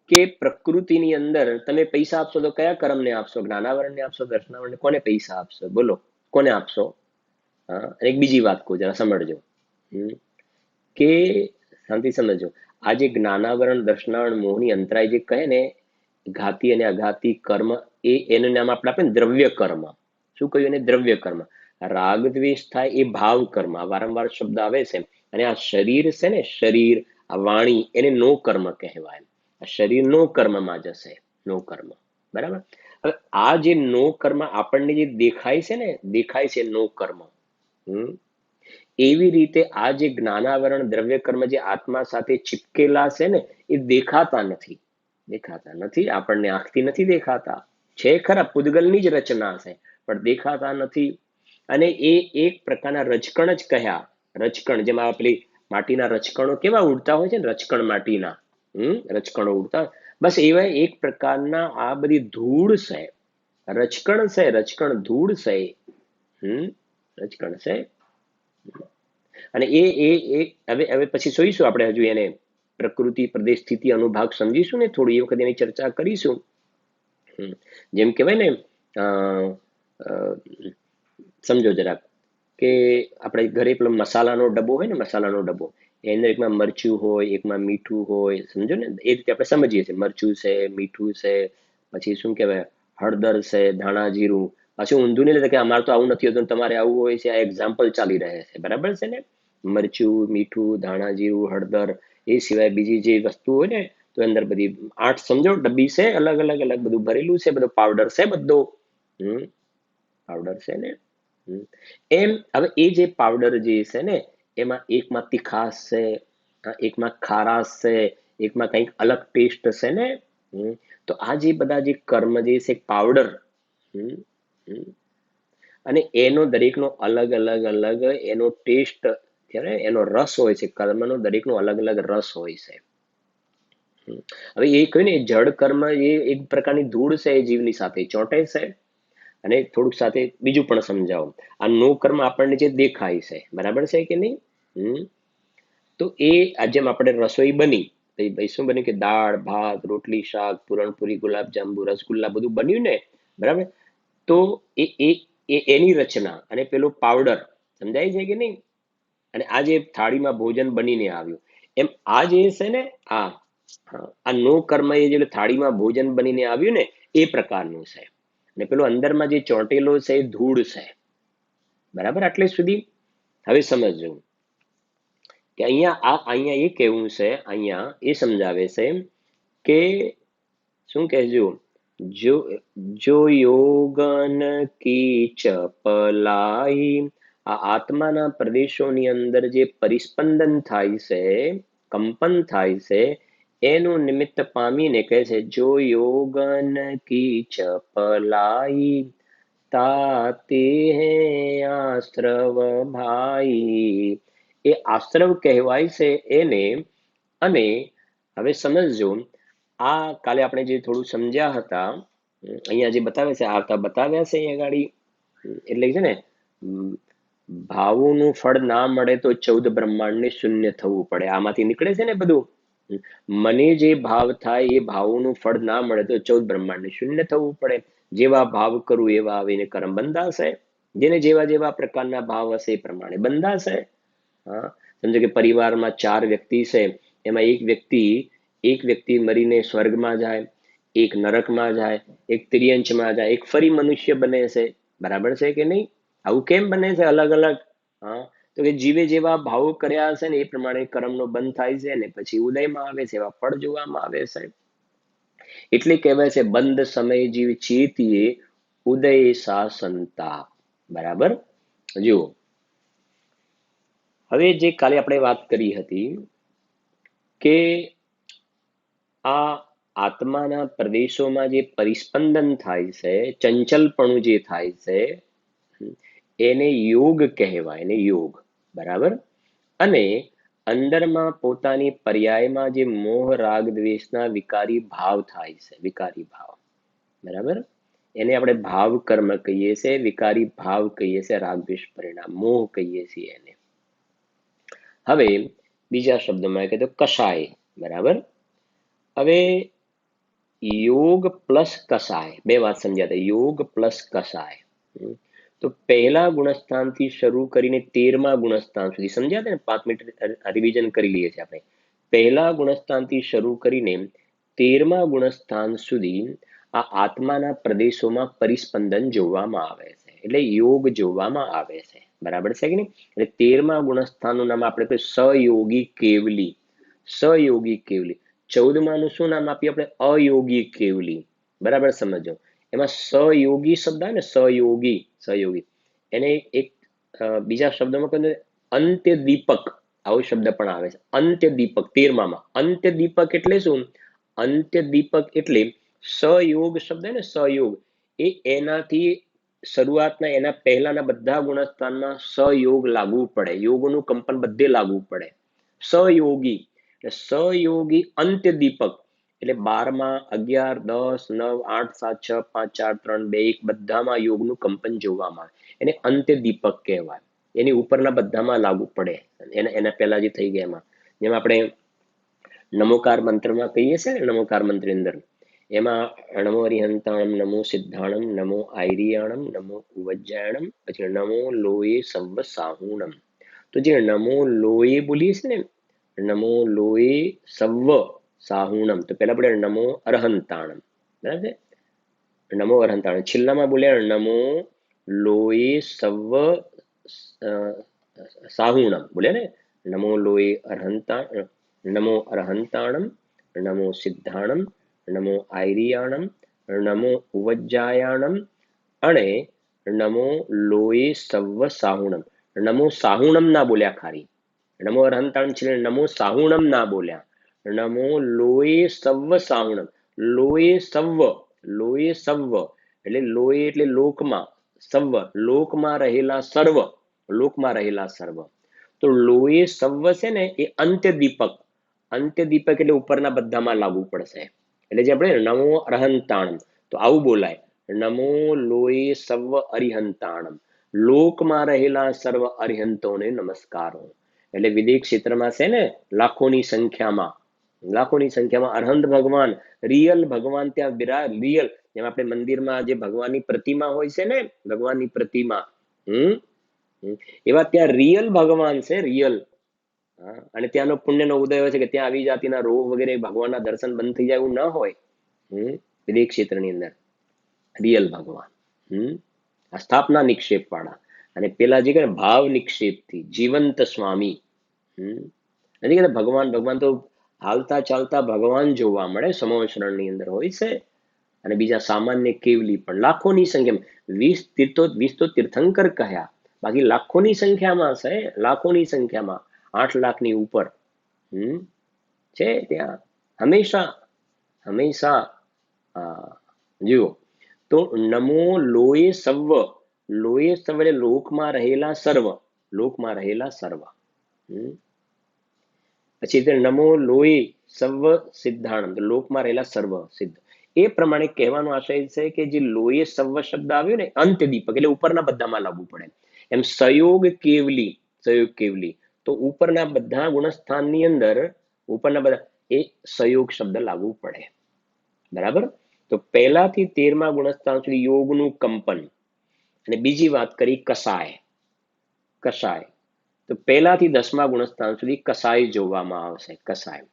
કે પ્રકૃતિની અંદર તમે પૈસા આપશો તો કયા કર્મને આપશો? જ્ઞાનાવરણને આપશો, દર્શનાવરણને? કોને પૈસા આપશો? બોલો, કોને આપશો? હા, એક બીજી વાત કહું, જરા સમજજો. કે શાંતિ સમજો. આ જે જ્ઞાનાવરણ, દર્શનાવરણ, મોહની અંતરાય જે કહે ને, ઘાતી અને અઘાતી કર્મ, એનું નામ આપણે આપે ને દ્રવ્ય કર્મ. શું કહ્યું એને? દ્રવ્ય કર્મ. રાગ દ્વેષ થાય એ ભાવ કર્મ. આ વારંવાર શબ્દ આવે છે. અને આ શરીર છે ને, શરીર, આ વાણી, એને નો કર્મ કહેવાય. આ શરીર નો કર્મમાં જશે, નો કર્મ. બરાબર? હવે આ જે નો કર્મ આપણને જે દેખાય છે ને, દેખાય છે નો કર્મ. એવી રીતે આ જે જ્ઞાનાવરણ, દ્રવ્ય કર્મ જે આત્મા સાથે ચિપકેલા છે ને, એ દેખાતા નથી. દેખાતા નથી, આપણને આંખથી નથી દેખાતા. છે ખરા, પૂદગલની જ રચના છે, પણ દેખાતા નથી. અને એ એક પ્રકારના રજકણ જ કહ્યા. રજકણ, જેમાં પેલી માટીના રજકણો કેવા ઉડતા હોય છે ને, રજકણ માટીના, રજકણો ઉડતા, બસ એવા એક પ્રકારના આ બધી ધૂળ છે. રજકણ છે, રજકણ ધૂળ છે. રજકણ છે. અને એ હવે હવે પછી જોઈશું આપણે હજુ એને પ્રકૃતિ, પ્રદેશ, સ્થિતિ, અનુભાગ સમજીશું ને, થોડી એ વખત એની ચર્ચા કરીશું. જેમ કહેવાય ને, સમજો જરાક કે આપણે ઘરે પેલો મસાલાનો ડબ્બો હોય ને, મસાલાનો ડબ્બો, એની અંદર એકમાં મરચું હોય, એકમાં મીઠું હોય, સમજો ને, એ રીતે આપણે સમજીએ છીએ. મરચું છે, મીઠું છે, પછી શું કહેવાય, હળદર છે, ધાણા જીરું. પાછું ઊંધું નહીં લેતા કે અમારે તો આવું નથી હોતું, તમારે આવું હોય છે. આ એક્ઝામ્પલ ચાલી રહે છે. બરાબર છે ને? મરચું, મીઠું, ધાણા જીરું, હળદર, એ સિવાય બીજી જે વસ્તુ હોય ને, તો અંદર બધી 8 સમજો ડબ્બી છે, અલગ અલગ અલગ બધું ભરેલું છે, બધો પાવડર છે બધો. પાવડર છે ને. એમ હવે એ જે પાવડર જે છે ને, એમાં એકમાં તીખાશ છે, એકમાં ખારાશ છે, એકમાં કંઈક અલગ ટેસ્ટ છે ને. તો આ જે બધા જે કર્મ જે છે પાવડર, અને એનો દરેકનો અલગ અલગ અલગ એનો ટેસ્ટ, એનો રસ હોય છે. કર્મનો દરેકનો અલગ અલગ રસ હોય છે. હવે એ કહ્યું ને, જળ કર્મ એ એક પ્રકારની ધૂળ છે, એ જીવની સાથે ચોંટે છે. અને થોડુંક સાથે બીજું પણ સમજાવો. આ નો કર્મ આપણને જે દેખાય છે, બરાબર છે કે નહીં? તો એ જેમ આપણે રસોઈ બની, ભાઈ શું બન્યું કે દાળ, ભાત, રોટલી, શાક, પૂરણપૂરી, ગુલાબજાંબુ, રસગુલ્લા બધું બન્યું ને, બરાબર? તો એની રચના અને પેલો પાવડર, સમજાય છે કે નહીં? અને આ જે થાળીમાં ભોજન બનીને આવ્યું, એમ આ જે છે ને, આ નો કર્મ એ જે થાળીમાં ભોજન બનીને આવ્યું ને, એ પ્રકારનું છે. અને પેલો અંદરમાં જે ચોંટેલો છે એ ધૂળ છે. બરાબર? આટલે સુધી હવે સમજજો કે અહીંયા એ કેવું છે, અહીંયા એ સમજાવે છે કે શું કહેજો, જો યોગન કી ચપલાઈ, આ આત્માના પ્રદેશોની અંદર જે પરિસ્પંદન થાય છે, કંપન થાય છે, એનું નિમિત્ત પામીને કહે છે, જો યોગન કી ચપલાઈ, તાતે હે આશ્રવ ભાઈ. એ આશ્રવ કહેવાય છે એને. અને હવે સમજજો, આ કાલે આપણે જે થોડું સમજ્યા હતા, અહીંયા જે બતાવે છે, આવતા બતાવ્યા છે અહીંયા ગાડી, એટલે છે ને, ભાવોનું ફળ ના મળે તો 14 બ્રહ્માંડને શૂન્ય થવું પડે. આમાંથી નીકળે છે ને બધું. મને જે ભાવ થાય એ ભાવોનું ફળ ના મળે તો 14 બ્રહ્માંડને શૂન્ય થવું પડે. જેવા ભાવ કરું એવા આવીને કર્મ બંધાશે. જેને જેવા જેવા પ્રકારના ભાવ હશે એ પ્રમાણે બંધાશે. હા, સમજો કે પરિવારમાં 4 વ્યક્તિ છે, એમાં એક વ્યક્તિ મરીને સ્વર્ગમાં જાય, એક નરકમાં જાય, એક ત્રિયંચમાં જાય, એક ફરી મનુષ્ય બને છે. બરાબર છે કે નહીં? આવું કેમ બને છે અલગ અલગ? હા, તો કે જીવે જેવા ભાવો કર્યા હશે ને એ પ્રમાણે કર્મનો બંધ થાય છે, ને પછી ઉદયમાં આવે છે, એવા ફળ જોવામાં આવે છે. એટલે કહેવાય છે, બંધ સમય જીવ ચેતીએ, ઉદય સા સંતાપ. બરાબર? જુઓ, હવે જે કાલે આપણે વાત કરી હતી કે આ આત્માના પ્રદેશોમાં જે પરિસ્પંદન થાય છે, ચંચલપણું જે થાય છે, એને યોગ કહેવાય, એને યોગ. બરાબર? અને અંદરમાં પોતાની પર્યાયમાં જે મોહ રાગ દ્વેષના વિકારી ભાવ થાય છે, વિકારી ભાવ. બરાબર? એને આપણે ભાવ કર્મ કહીએ છીએ, વિકારી ભાવ કહીએ છીએ, રાગદ્વેષ પરિણામ, મોહ કહીએ છીએ એને. હવે બીજા શબ્દોમાં કહે તો કષાય, બરાબર. હવે યોગ પ્લસ કષાય, બે વાત સમજ્યા. યોગ પ્લસ કષાય. તો પહેલા ગુણસ્થાનથી શરૂ કરીને 13મા ગુણસ્થાન સુધી સમજ્યા હતા ને, 5 મિનિટ રિવિઝન કરી લઈએ છીએ આપણે. પહેલા ગુણસ્થાનથી શરૂ કરીને 13મા ગુણસ્થાન સુધી આ આત્માના પ્રદેશોમાં પરિસ્પંદન જોવામાં આવે છે, એટલે યોગ જોવામાં આવે છે, બરાબર છે કે નહીં. એટલે 13મા ગુણસ્થાનનું નામ આપણે કહ્યું સહયોગી કેવલી. સહયોગી કેવલી. 14માનું શું નામ આપ્યું આપણે? અયોગી કેવલી. બરાબર સમજો. એમાં સહયોગી શબ્દ આવે ને, સહયોગી, સહયોગી, એને એક બીજા શબ્દમાં કહે અંત્ય દીપક, આવો શબ્દ પણ આવે છે, અંત્ય દીપક. 13મામાં અંત્ય દીપક એટલે શું? અંત્ય દીપક એટલે સહયોગ શબ્દ ને, સહયોગ, એ એનાથી શરૂઆતના એના પહેલાના બધા ગુણસ્થાનમાં સહયોગ લાગુ પડે, યોગનું કંપન બધે લાગુ પડે. સહયોગી એટલે સહયોગી અંત્ય દીપક એટલે 12માં 11, 10, 9, 8, 7, 6, 5, 4, 3, 2, 1 બધામાં યોગનું કંપન જોવામાં આવે, એને અંત્ય દીપક કહેવાય. એની ઉપરના બધામાં લાગુ પડે, એના પહેલા જે થઈ ગયા એમાં. જેમ આપણે નમોકાર મંત્રમાં કહીએ છીએ ને, નમોકાર મંત્ર અંદર એમાં નમો અરિહંતાણમ, નમો સિદ્ધાણમ, નમો આઈરિયાણમ, નમો ઉવજ્જાયણમ, પછી નમો લોયે સવ્વ સાહુણમ. તો જે નમો લોયે બોલીએ છીએ ને, નમો લોયે સવ્વ સાહુણમ, તો પહેલા બોલે નમો અરહંતાણમ, બરાબર. નમો અરહંતાણમ. છેલ્લામાં બોલ્યા નમો લોયે સવ્વ સાહુણમ, બોલ્યા ને, નમો લોયે અરહંતા, નમો અરહંતાણમ, નમો સિદ્ધાણમ, નમો આઈરિયાણમ, નમો ઉવજ્જાયાણમ અને નમો લોયે સવ્વ સાહુણમ. નમો સાહુણમ ના બોલ્યા ખાલી, નમો અરહંતાણમ છે, નમો સાહુણમ ના બોલ્યા. નમો લોયે સવ્વ સાહુણમ. લોયે સવ્વ, લોયે સવ્વ એટલે લોયે એટલે લોકમાં, સવ્વ લોકમાં રહેલા સર્વ, લોકમાં રહેલા સર્વ. તો લોયે સવ્વ છે ને એ અંત્ય દીપક, અંત્ય દીપક એટલે ઉપરના બધામાં લાગુ પડશે. એટલે જે આપણે નમો અરહંતાણમ, તો આવું બોલાય, નમો લોયે સવ્વ અરિહંતાણમ, લોકમાં રહેલા સર્વ અરિહંતોને નમસ્કારો. એટલે વિદેહ ક્ષેત્રમાં છે ને લાખોની સંખ્યામાં, લાખોની સંખ્યામાં અરહંત ભગવાન, રિયલ ભગવાન ત્યાં વિરાજ, રિયલ. જેમ આપણે મંદિરમાં જે ભગવાનની પ્રતિમા હોય છે ને, ભગવાનની પ્રતિમા, એવા ત્યાં રિયલ ભગવાન છે, રિયલ. અને ત્યાંનો પુણ્યનો ઉદય હોય છે કે ત્યાં આવી જાતિના રોગ વગેરે ભગવાનના દર્શન બંધ થઈ જાય એવું ન હોય. વિદેહ ક્ષેત્રની અંદર રિયલ ભગવાન, આ સ્થાપના નિક્ષેપ વાળા, અને પેલા જે કહે ભાવ નિક્ષેપ થી જીવંત સ્વામી. નથી કહેતા ભગવાન, ભગવાન તો હાલતા ચાલતા ભગવાન જોવા મળે, સમોશરણની અંદર હોય છે. અને બીજા સામાન્ય કેવલી પણ લાખોની સંખ્યામાં, 20 તો તીર્થંકર કહ્યા, બાકી લાખોની સંખ્યામાં છે, લાખોની સંખ્યામાં, 8 લાખની ઉપર છે ત્યાં હંમેશા, હંમેશા. જુઓ, તો નમો લોયે સવ્વ, લોયે સવ્વ એટલે લોકમાં રહેલા સર્વ, લોકમાં રહેલા સર્વ. પછી નમો લોયે સર્વ સિદ્ધાણમ, તો લોકમાં રહેલા સર્વ સિદ્ધ. એ પ્રમાણે કહેવાનો આશય છે કે જે લોયે સર્વ શબ્દ આવ્યો ને, અંત્ય દીપક એટલે ઉપરના બધામાં લાગુ પડે. એમ સયોગ કેવલી, સયોગ કેવલી, તો ઉપરના બધા ગુણસ્થાનની અંદર ઉપરના બધા એ સયોગ શબ્દ લાગુ પડે, બરાબર. તો પહેલાથી 13મા ગુણસ્થાન સુધી યોગનું કંપન. અને બીજી વાત કરી કસાય, કસાય. તો પહેલાથી 10મા ગુણસ્થાન સુધી કસાય જોવામાં આવશે, કસાય.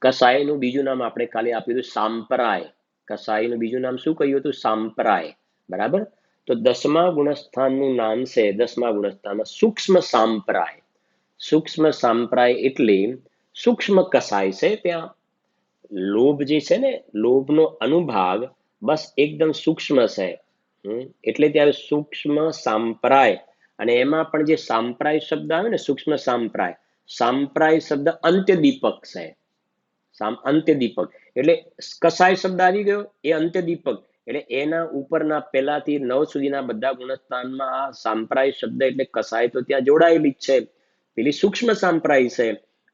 કસાયનું બીજું નામ આપણે કાલે આપ્યું હતું સાંપ્રાય. કસાયનું બીજું નામ શું કહ્યું હતું? સાંપ્રાય, બરાબર. તો 10મા ગુણસ્થાનનું નામ છે, 10મા ગુણસ્થાનમાં સૂક્ષ્મ સાંપ્રાય. સૂક્ષ્મ સાંપ્રાય એટલે સૂક્ષ્મ કસાય છે ત્યાં. લોભ જે છે ને, લોભનો અનુભાગ બસ એકદમ સૂક્ષ્મ છે, એટલે ત્યારે સૂક્ષ્મ સાંપ્રાય. અને એમાં પણ જે સાંપ્રાય શબ્દ આવે ને, સૂક્ષ્મ સાંપ્રાય, સાંપ્રાય શબ્દ અંત્ય દીપક છે, અંત્ય દીપક એટલે કસાય શબ્દ આવી ગયો એ અંત્ય દીપક, એટલે એના ઉપરના પહેલાથી 9 સુધીના બધા ગુણસ્થાનમાં આ સાંપ્રાય શબ્દ એટલે કસાય તો ત્યાં જોડાયેલી જ છે. પેલી સૂક્ષ્મ સાંપ્રાય છે,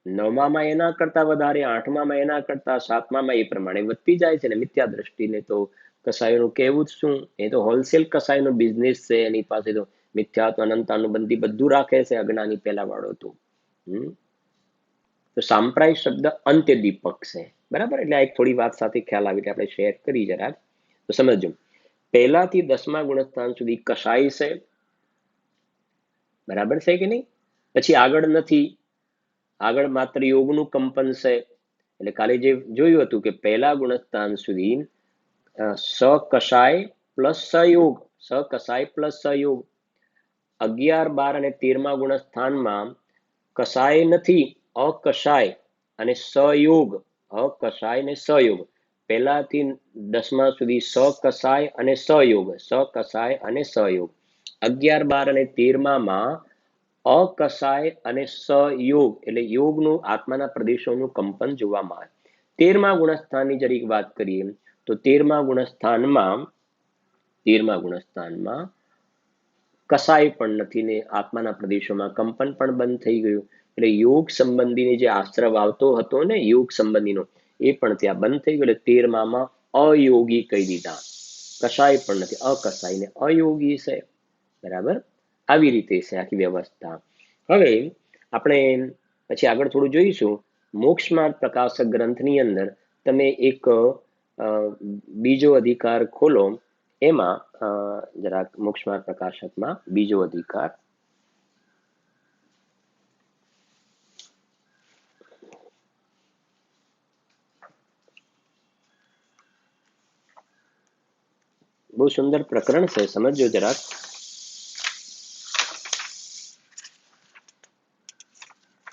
9માં એના કરતા વધારે, 8માં એના કરતા, 7માં એ પ્રમાણે વધતી જાય છે ને. મિથ્યા દ્રષ્ટિને તો કસાઈનું કહેવું જ શું, એ તો હોલસેલ કસાઈનો બિઝનેસ છે, એની પાસે તો મિથ્યાત્વ અનંતાનુબંધી બધું રાખે છે, અજ્ઞાની પહેલા વાળો તો. તો સાંપ્રાય શબ્દ અંત્ય દીપક છે, બરાબર. એટલે આ એક થોડી વાત સાથે ખ્યાલ આવી એટલે આપણે શેર કરી જરાક. તો સમજો, પહેલાથી 10મા ગુણસ્થાન સુધી કસાઈ છે, બરાબર છે કે નહીં. પછી આગળ નથી, આગળ માત્ર યોગનું કંપન છે. એટલે કાલે જે જોયું હતું કે પહેલા ગુણસ્થાન સુધી સકસાય પ્લસ સહયોગ, સકસાય પ્લસ સહયોગ. 11, 12 અને 13મા ગુણસ્થાનમાં કસાય નથી, અકસાય અને સહયોગ, અકસાય અને સહયોગ. પહેલાથી 10મા સુધી સકસાય અને સહયોગ, સકસાય અને સહયોગ. 11, 12 અને 13માં અકસાય અને સહયોગ એટલે યોગનું આત્માના પ્રદેશોનું કંપન જોવામાં આવે. 13મા ગુણસ્થાનની જરીક વાત કરીએ તો 13મા ગુણસ્થાનમાં કસાય પણ નથી ને આત્માના પ્રદેશોમાં કંપન પણ બંધ થઈ ગયું. એટલે યોગ સંબંધીની જે આશ્રવ આવતો હતો ને યોગ સંબંધીનો, એ પણ ત્યાં બંધ થઈ ગયો. એટલે 13માં અયોગી કહી દીધા, કસાય પણ નથી, અકસાય ને અયોગી છે, બરાબર. આવી રીતે છે આખી વ્યવસ્થા. હવે આપણે પછી આગળ થોડું જોઈશું. મોક્ષ માર્ગ પ્રકાશક ગ્રંથની અંદર તમે એક બીજો અધિકાર ખોલો, એમાં જરાક મોક્ષ માર્ગ પ્રકાશકમાં બીજો અધિકાર બહુ સુંદર પ્રકરણ છે, સમજો જરાક.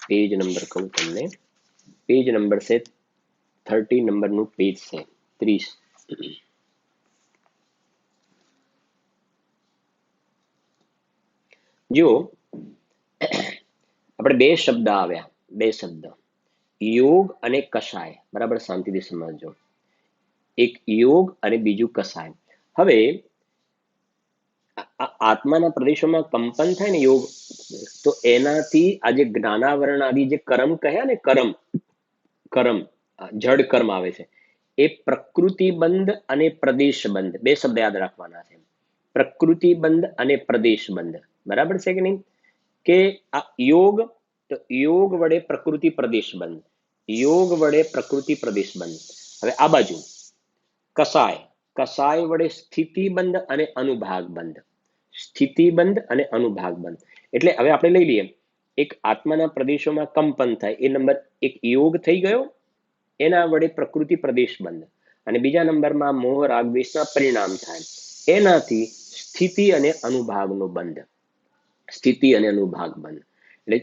પેજ નંબર કહું તમને, પેજ નંબર છે 30 નંબરનું પેજ છે, 30. જો આપણે બે શબ્દ આવ્યા, બે શબ્દ યોગ અને કષાય, બરાબર. શાંતિથી સમજો, એક યોગ અને બીજું કષાય. હવે આત્માના પ્રદેશોમાં કંપન થાય ને યોગ, તો એનાથી આ જે જ્ઞાનાવરણ આદિ જે કર્મ કહ્યા ને, કર્મ જડ કર્મ આવે છે, એ પ્રકૃતિબંધ અને પ્રદેશબંધ, બે શબ્દ યાદ રાખવાના છે. પ્રકૃતિબંધ અને પ્રદેશબંધ, બરાબર છે કે નહીં. કે આ યોગ, તો યોગ વડે પ્રકૃતિ પ્રદેશબંધ, યોગ વડે પ્રકૃતિ પ્રદેશબંધ. હવે આ બાજુ કસાય, કસાય વડે સ્થિતિબંધ અને અનુભાગ બંધ, સ્થિતિબંધ અને અનુભાગ બંધ. એટલે હવે આપણે લઈ લઈએ, એક આત્માના પ્રદેશોમાં કંપન થાય, એ નંબર એક યોગ થઈ ગયો, એના વડે પ્રકૃતિ પ્રદેશ બંધ. અને બીજા નંબરમાં મોહ રાગ દ્વેષના પરિણામ થાય, એનાથી સ્થિતિ અને અનુભાગનો બંધ, સ્થિતિ અને અનુભાગ બંધ. એટલે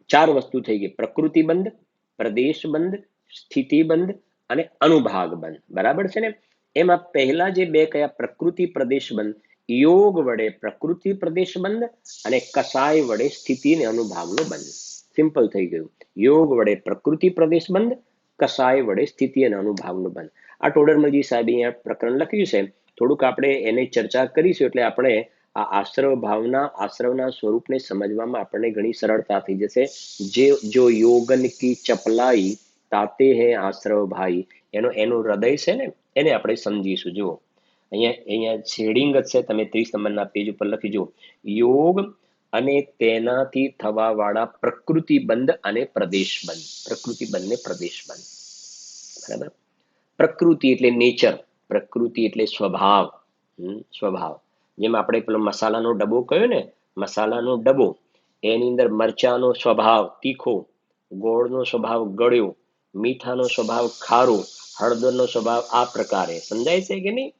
4 વસ્તુ થઈ ગઈ: પ્રકૃતિ બંધ, પ્રદેશ બંધ, સ્થિતિ બંધ અને અનુભાગ બંધ, બરાબર છે ને. એમાં પહેલા જે બે કયા, પ્રકૃતિ પ્રદેશ બંધ, યોગ વડે પ્રકૃતિ પ્રદેશ બંધ અને કસાય વડે સ્થિતિ અને અનુભાગનો બંધ. સિમ્પલ થઈ ગયું. યોગ વડે પ્રકૃતિ પ્રદેશ બંધ, કસાય વડે સ્થિતિ અને અનુભાવનો બંધ. આ ટોડરમલજી સાહેબ અહીંયા પ્રકરણ લખ્યું છે, થોડુંક આપણે એની ચર્ચા કરીશું, એટલે આપણે આ આશ્રવ ભાવના, આશ્રવના સ્વરૂપને સમજવામાં આપણને ઘણી સરળતા થઈ જશે. જે જો યોગન કી ચપલાઈ તાતે હે આશ્રવ ભાઈ, એનું હૃદય છે ને, એને આપણે સમજીશું. જુઓ અહીંયા શેડિંગ જ છે, તમે 30 નંબરના પેજ ઉપર લખી જુઓ, યોગ અને તેનાથી થવા વાળા પ્રકૃતિ બંધ અને પ્રદેશ બંધ, પ્રકૃતિ બંધ ને પ્રદેશ બંધ, બરાબર. પ્રકૃતિ એટલે નેચર, પ્રકૃતિ એટલે સ્વભાવ, સ્વભાવ. જેમ આપણે પેલો મસાલાનો ડબ્બો કયો ને, મસાલાનો ડબ્બો, એની અંદર મરચાનો સ્વભાવ તીખો, ગોળનો સ્વભાવ ગળ્યો, મીઠાનો સ્વભાવ ખારો, હળદરનો સ્વભાવ આ પ્રકારે. સમજાય છે કે નહીં?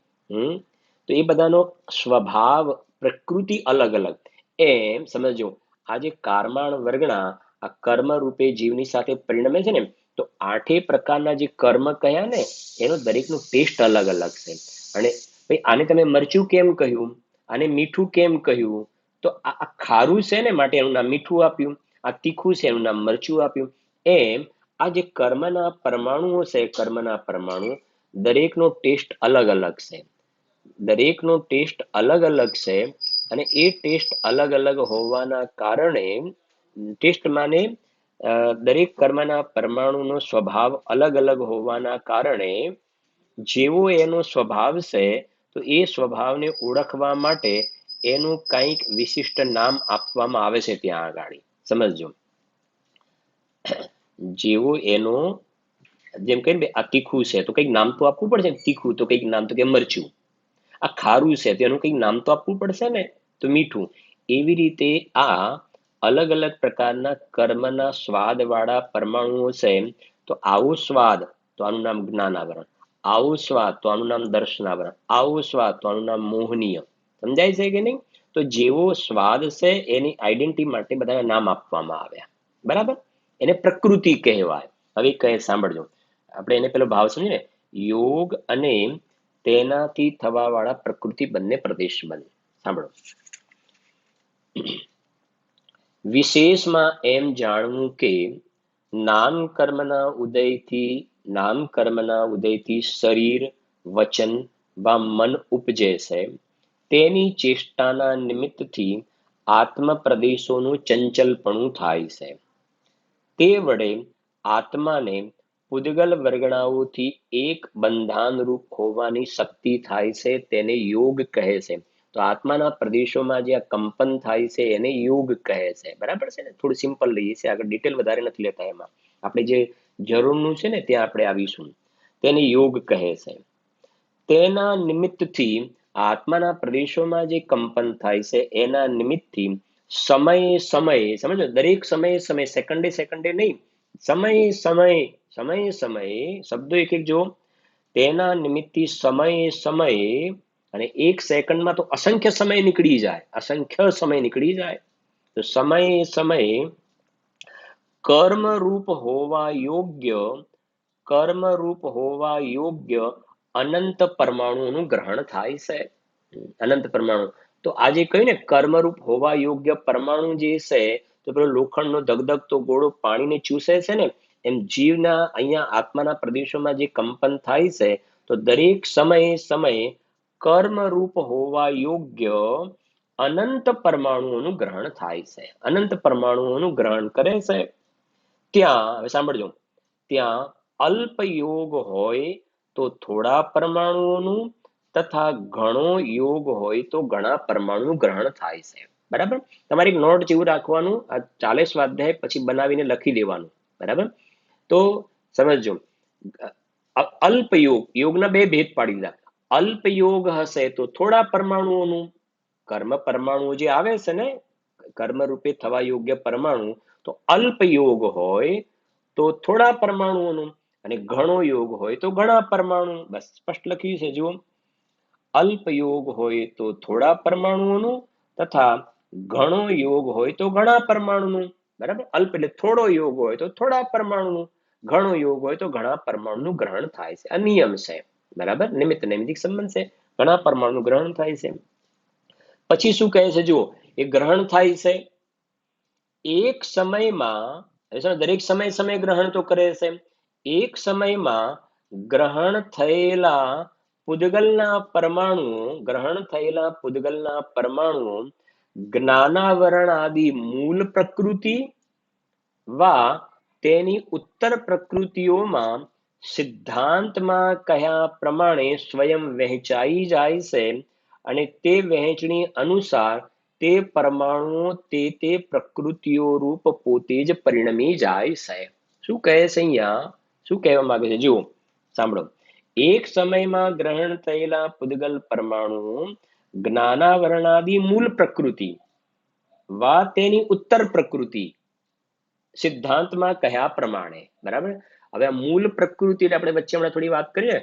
તો એ બધાનો સ્વભાવ પ્રકૃતિ અલગ અલગ. એમ સમજો, આ જે કારમાણ વર્ગણા આ કર્મ રૂપે જીવની સાથે પરિણમે છે ને, તો 8 પ્રકારના જે કર્મ કયા ને, એનો દરેકનો ટેસ્ટ અલગ અલગ છે. અને ભાઈ આને તમે મરચું કેમ કહ્યું, આને મીઠું કેમ કહ્યું, તો આ ખારું છે ને માટે એનું નામ મીઠું આપ્યું, આ તીખું છે એનું નામ મરચું આપ્યું. એમ આ જે કર્મના પરમાણુઓ છે, કર્મના પરમાણુ દરેકનો ટેસ્ટ અલગ અલગ છે, દરેકનો ટેસ્ટ અલગ અલગ છે. અને એ ટેસ્ટ અલગ અલગ હોવાના કારણે, ટેસ્ટ માને દરેક કર્મના પરમાણુનો સ્વભાવ અલગ અલગ હોવાના કારણે જેવો એનો સ્વભાવ છે તો એ સ્વભાવને ઓળખવા માટે એનું કંઈક વિશિષ્ટ નામ આપવામાં આવે છે ત્યાં આગળ. સમજજો. જેવો એનો, જેમ કે આ તીખું છે તો કંઈક નામ તો આપવું પડશે. તીખું તો કંઈક નામ, તો કે મરચું. આ ખારું છે તો એનું કંઈક નામ તો આપવું પડશે ને, તો મીઠું. એવી રીતે આ અલગ અલગ પ્રકારના કર્મના સ્વાદ વાળા પરમાણુઓ છે. તો આવો સ્વાદ તો આનું નામ જ્ઞાનાવરણ, આવો સ્વાદ તો આનું નામ દર્શનાવરણ, આવો સ્વાદ તો આનું નામ મોહનીય. સમજાય છે કે નહીં? તો જેવો સ્વાદ છે એની આઈડેન્ટિટી માટે બધાના નામ આપવામાં આવ્યા. બરાબર? એને પ્રકૃતિ કહેવાય. હવે કહે સાંભળજો, આપણે એને પેલો ભાવ સમજીએ ને, યોગ અને તેનાથી થવા વાળા પ્રકૃતિ બંને પ્રદેશ બને. સાંભળો. વિશેષમાં એમ જાણવું કે નામ કર્મના ઉદયથી શરીર, વચન વા મન ઉપજે છે. તેની ચેષ્ટાના નિમિત્તથી આત્મ પ્રદેશોનું ચંચલપણું થાય છે. તે વડે આત્માને પૂદગલ વર્ગણાઓથી એક બંધાનરૂપ હોવાની શક્તિ થાય છે, તેને યોગ કહે છે. તો આત્માના પ્રદેશોમાં જે આ કંપન થાય છે એને યોગ કહે છે. બરાબર છે ને? થોડું સિમ્પલ લઈએ છીએ, આગળ ડિટેલ વધારે નથી લેતા. એમાં આપણે જે જરૂરનું છે ને ત્યાં આપણે આવીશું. તેને યોગ કહે છે. તેના નિમિત્તથી આત્માના પ્રદેશોમાં જે કંપન થાય છે એના નિમિત્તથી સમયે સમયે, સમજો, દરેક સમયે સમયે, સેકન્ડે સેકન્ડે નહીં, સમયે સમયે, સમયે સમયે, શબ્દો એક એક જો. તેના નિમિત્તથી સમયે સમયે, અને એક સેકન્ડમાં તો અસંખ્ય સમય નીકળી જાય, અસંખ્ય સમય નીકળી જાય. તો સમયે સમયે કર્મરૂપ હોવા યોગ્ય, કર્મરૂપ હોવા યોગ્ય અનંત પરમાણુઓનું ગ્રહણ થાય છે. અનંત પરમાણુ. તો આજે કહ્યું ને, કર્મરૂપ હોવા યોગ્ય પરમાણુ જે છે, તો પેલો લોખંડનો ધગધગતો ગોળો પાણીને ચૂસે છે ને, એમ જીવના અહીંયા આત્માના પ્રદેશોમાં જે કંપન થાય છે, તો દરેક સમયે સમયે કર્મરૂપ હોવા યોગ્ય અનંત પરમાણુઓનું ગ્રહણ થાય છે. અનંત પરમાણુઓનું ગ્રહણ કરે છે. ત્યાં હવે સાંભળજો, ત્યાં અલ્પ યોગ હોય તો થોડા પરમાણુઓનું, તથા ઘણો યોગ હોય તો ઘણા પરમાણુનું ગ્રહણ થાય છે. બરાબર? તમારે એક નોટ જેવું રાખવાનું, આ ચાલે સ્વાધ્યાય પછી બનાવીને લખી દેવાનું. બરાબર? તો સમજજો, અલ્પ યોગ, યોગના બે ભેદ પાડી દીધા. અલ્પ યોગ હશે તો થોડા પરમાણુઓનું, કર્મ પરમાણુઓ જે આવે છે ને, કર્મ રૂપે થવા યોગ્ય પરમાણુ, તો અલ્પ યોગ હોય તો થોડા પરમાણુઓનું, અને ઘણો યોગ હોય તો ઘણા પરમાણુ. બસ સ્પષ્ટ લખ્યું છે જુઓ. અલ્પ યોગ હોય તો થોડા પરમાણુઓનું, તથા ઘણો યોગ હોય તો ઘણા પરમાણુનું. બરાબર? અલ્પ એટલે થોડો યોગ હોય તો થોડા પરમાણુનું, ઘણો યોગ હોય તો ઘણા પરમાણુનું ગ્રહણ થાય છે. આ નિયમ છે. બરાબર? નિમિત્ત નૈમિતિક સંબંધ છે. ઘણા પરમાણુનું ગ્રહણ થાય છે. પછી શું કહે છે જુઓ, એ ગ્રહણ થાય છે એક સમયમાં, દરેક સમય સમય ગ્રહણ તો કરે છે. એક સમયમાં ગ્રહણ થયેલા પૂદગલના પરમાણુઓ, ગ્રહણ થયેલા પૂદગલના પરમાણુઓ જ્ઞાનાવરણ આદિ મૂળ પ્રકૃતિ વા તેની ઉત્તર પ્રકૃતિઓમાં સિદ્ધાંતમાં કહ્યા પ્રમાણે સ્વયં વહેંચાઈ જાય છે, અને તે વહેંચણી અનુસાર તે પરમાણુઓ તે પ્રકૃતિઓ રૂપ પોતે જ પરિણમી જાય છે. શું કહે છે અહીંયા? શું કહેવા માંગે છે જુઓ, સાંભળો. એક સમયમાં ગ્રહણ થયેલા પૂદગલ પરમાણુઓ જ્ઞાનાવરણાદિ મૂળ પ્રકૃતિ વા તેની ઉત્તર પ્રકૃતિ સિદ્ધાંતમાં કહ્યા પ્રમાણે. બરાબર? હવે આ મૂળ પ્રકૃતિ એટલે આપણે વચ્ચે હમણાં થોડી વાત કરીએ.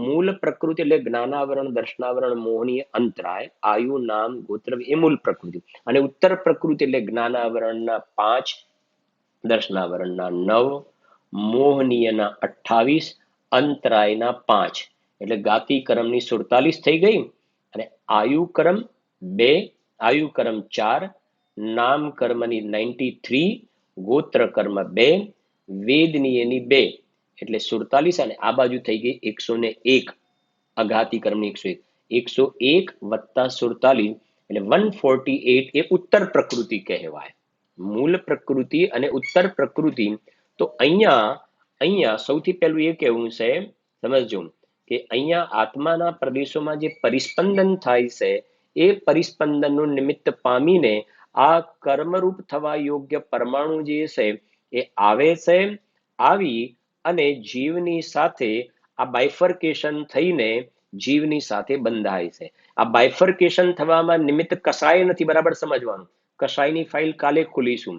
મૂળ પ્રકૃતિ એટલે જ્ઞાનાવરણ, દર્શનાવરણ, મોહનીય, અંતરાય, આયુ, નામ, ગોત્ર, એ મૂળ પ્રકૃતિ. અને ઉત્તર પ્રકૃતિ એટલે જ્ઞાનાવરણના 5, દર્શનાવરણના 9, મોહનીયના 28, અંતરાયના 5. એટલે ગાતિકરમની 47 થઈ ગઈ. અને આયુકરમ 2, આયુકરમ 4, નામ કર્મની 93, ગોત્ર કર્મ 2, વેદની એની 2, એટલે 47. અને આ બાજુ થઈ ગઈ 101, અઘાતી કર્મની 101. 101 વત્તા 47 એટલે 148 એ ઉત્તર પ્રકૃતિ કહેવાય. મૂળ પ્રકૃતિ અને ઉત્તર પ્રકૃતિ. તો અહીંયા સૌથી પહેલું એ કહેવું છે, સમજજો, કે અહીંયા આત્માના પ્રદેશોમાં જે પરિસ્પંદન થાય છે એ પરિસ્પંદનનું નિમિત્ત પામીને આ કર્મરૂપ થવા યોગ્ય પરમાણુ જે છે એ આવે છે, આવી અને જીવની સાથે આ બાયફર્કેશન થઈને જીવની સાથે બંધાય છે. આ બાયફર્કેશન થવામાં નિમિત્ત કશાય નથી, બરાબર સમજવાનું. કશાયની ફાઇલ કાલે ખોલીશું.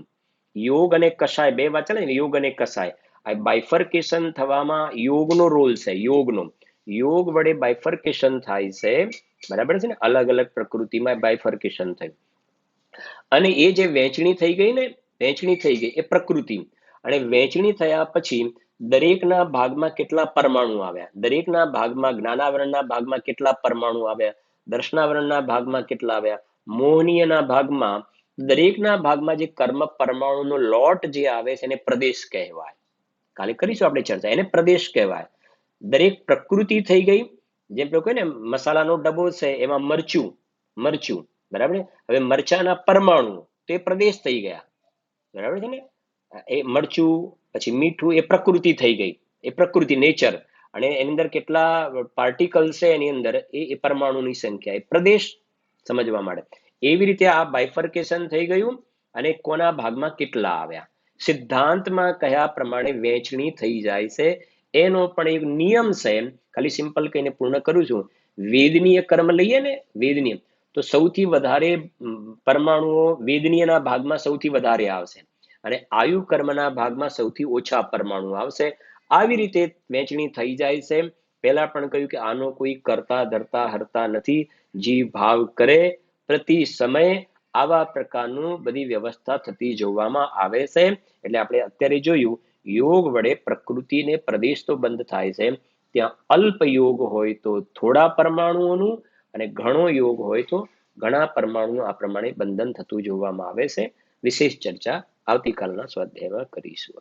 યોગ અને કશાય બે વાત ચાલે ને, યોગ અને કશાય. આ બાયફર્કેશન થવામાં યોગનો રોલ છે, યોગનો. યોગ વડે બાયફર્કેશન થાય છે, બરાબર છે ને, અલગ અલગ પ્રકૃતિમાં બાયફર્કેશન થયું. અને એ જે વહેંચણી થઈ ગઈ ને, વહેંચણી થઈ ગઈ એ પ્રકૃતિ. અને વહેંચણી થયા પછી દરેકના ભાગમાં કેટલા પરમાણુ આવ્યા, દરેકના ભાગમાં જ્ઞાનાવરણના ભાગમાં કેટલા પરમાણુ આવ્યા, દર્શનાવરણના ભાગમાં કેટલા આવ્યા, મોહનીયના ભાગમાં, દરેકના ભાગમાં જે કર્મ પરમાણુનો લોટ જે આવે છે એને પ્રદેશ કહેવાય. કાલે કરીશું આપણે ચર્ચા, એને પ્રદેશ કહેવાય. દરેક પ્રકૃતિ થઈ ગઈ. જેમ પેલું કહે ને મસાલાનો ડબ્બો છે એમાં મરચું, મરચું, બરાબર. હવે મરચાના પરમાણુ તે પ્રદેશ થઈ ગયા, બરાબર છે ને. એ મરચું પછી મીઠું એ પ્રકૃતિ થઈ ગઈ, એ પ્રકૃતિ નેચર. અને એની અંદર કેટલા પાર્ટિકલ્સ છે એની અંદર એ પરમાણુની સંખ્યા, એ પ્રદેશ સમજવા માટે. એવી રીતે આ બાયફર્કેશન થઈ ગયું અને કોના ભાગમાં કેટલા આવ્યા. સિદ્ધાંતમાં કયા પ્રમાણે વહેંચણી થઈ જાય છે એનો પણ એક નિયમ છે. ખાલી સિમ્પલ કહીને પૂર્ણ કરું છું. વેદનીય કર્મ લઈએ ને, વેદનીય, તો સૌથી વધારે પરમાણુઓ વેદનીયના ભાગમાં સૌથી વધારે આવશે અને આયુ કર્મના ભાગમાં સૌથી ઓછા પરમાણુ આવશે. આવી રીતે વહેંચણી થઈ જાય છે. પહેલા પણ કહ્યું કે આનો કોઈ કરતા ધરતા હરતા નથી, જીવ ભાવ કરે પ્રતિ સમય આવા પ્રકારનું બધી વ્યવસ્થા થતી જોવામાં આવે છે. એટલે આપણે અત્યારે જોયું યોગ વડે પ્રકૃતિને પ્રદેશ તો બંધ થાય છે, ત્યાં અલ્પ યોગ હોય તો થોડા પરમાણુઓનું અને ઘણો યોગ હોય તો ઘણા પરમાણુનું આ પ્રમાણે બંધન થતું જોવામાં આવે છે. વિશેષ ચર્ચા આવતીકાલના સ્વાધ્યાયમાં કરીશું.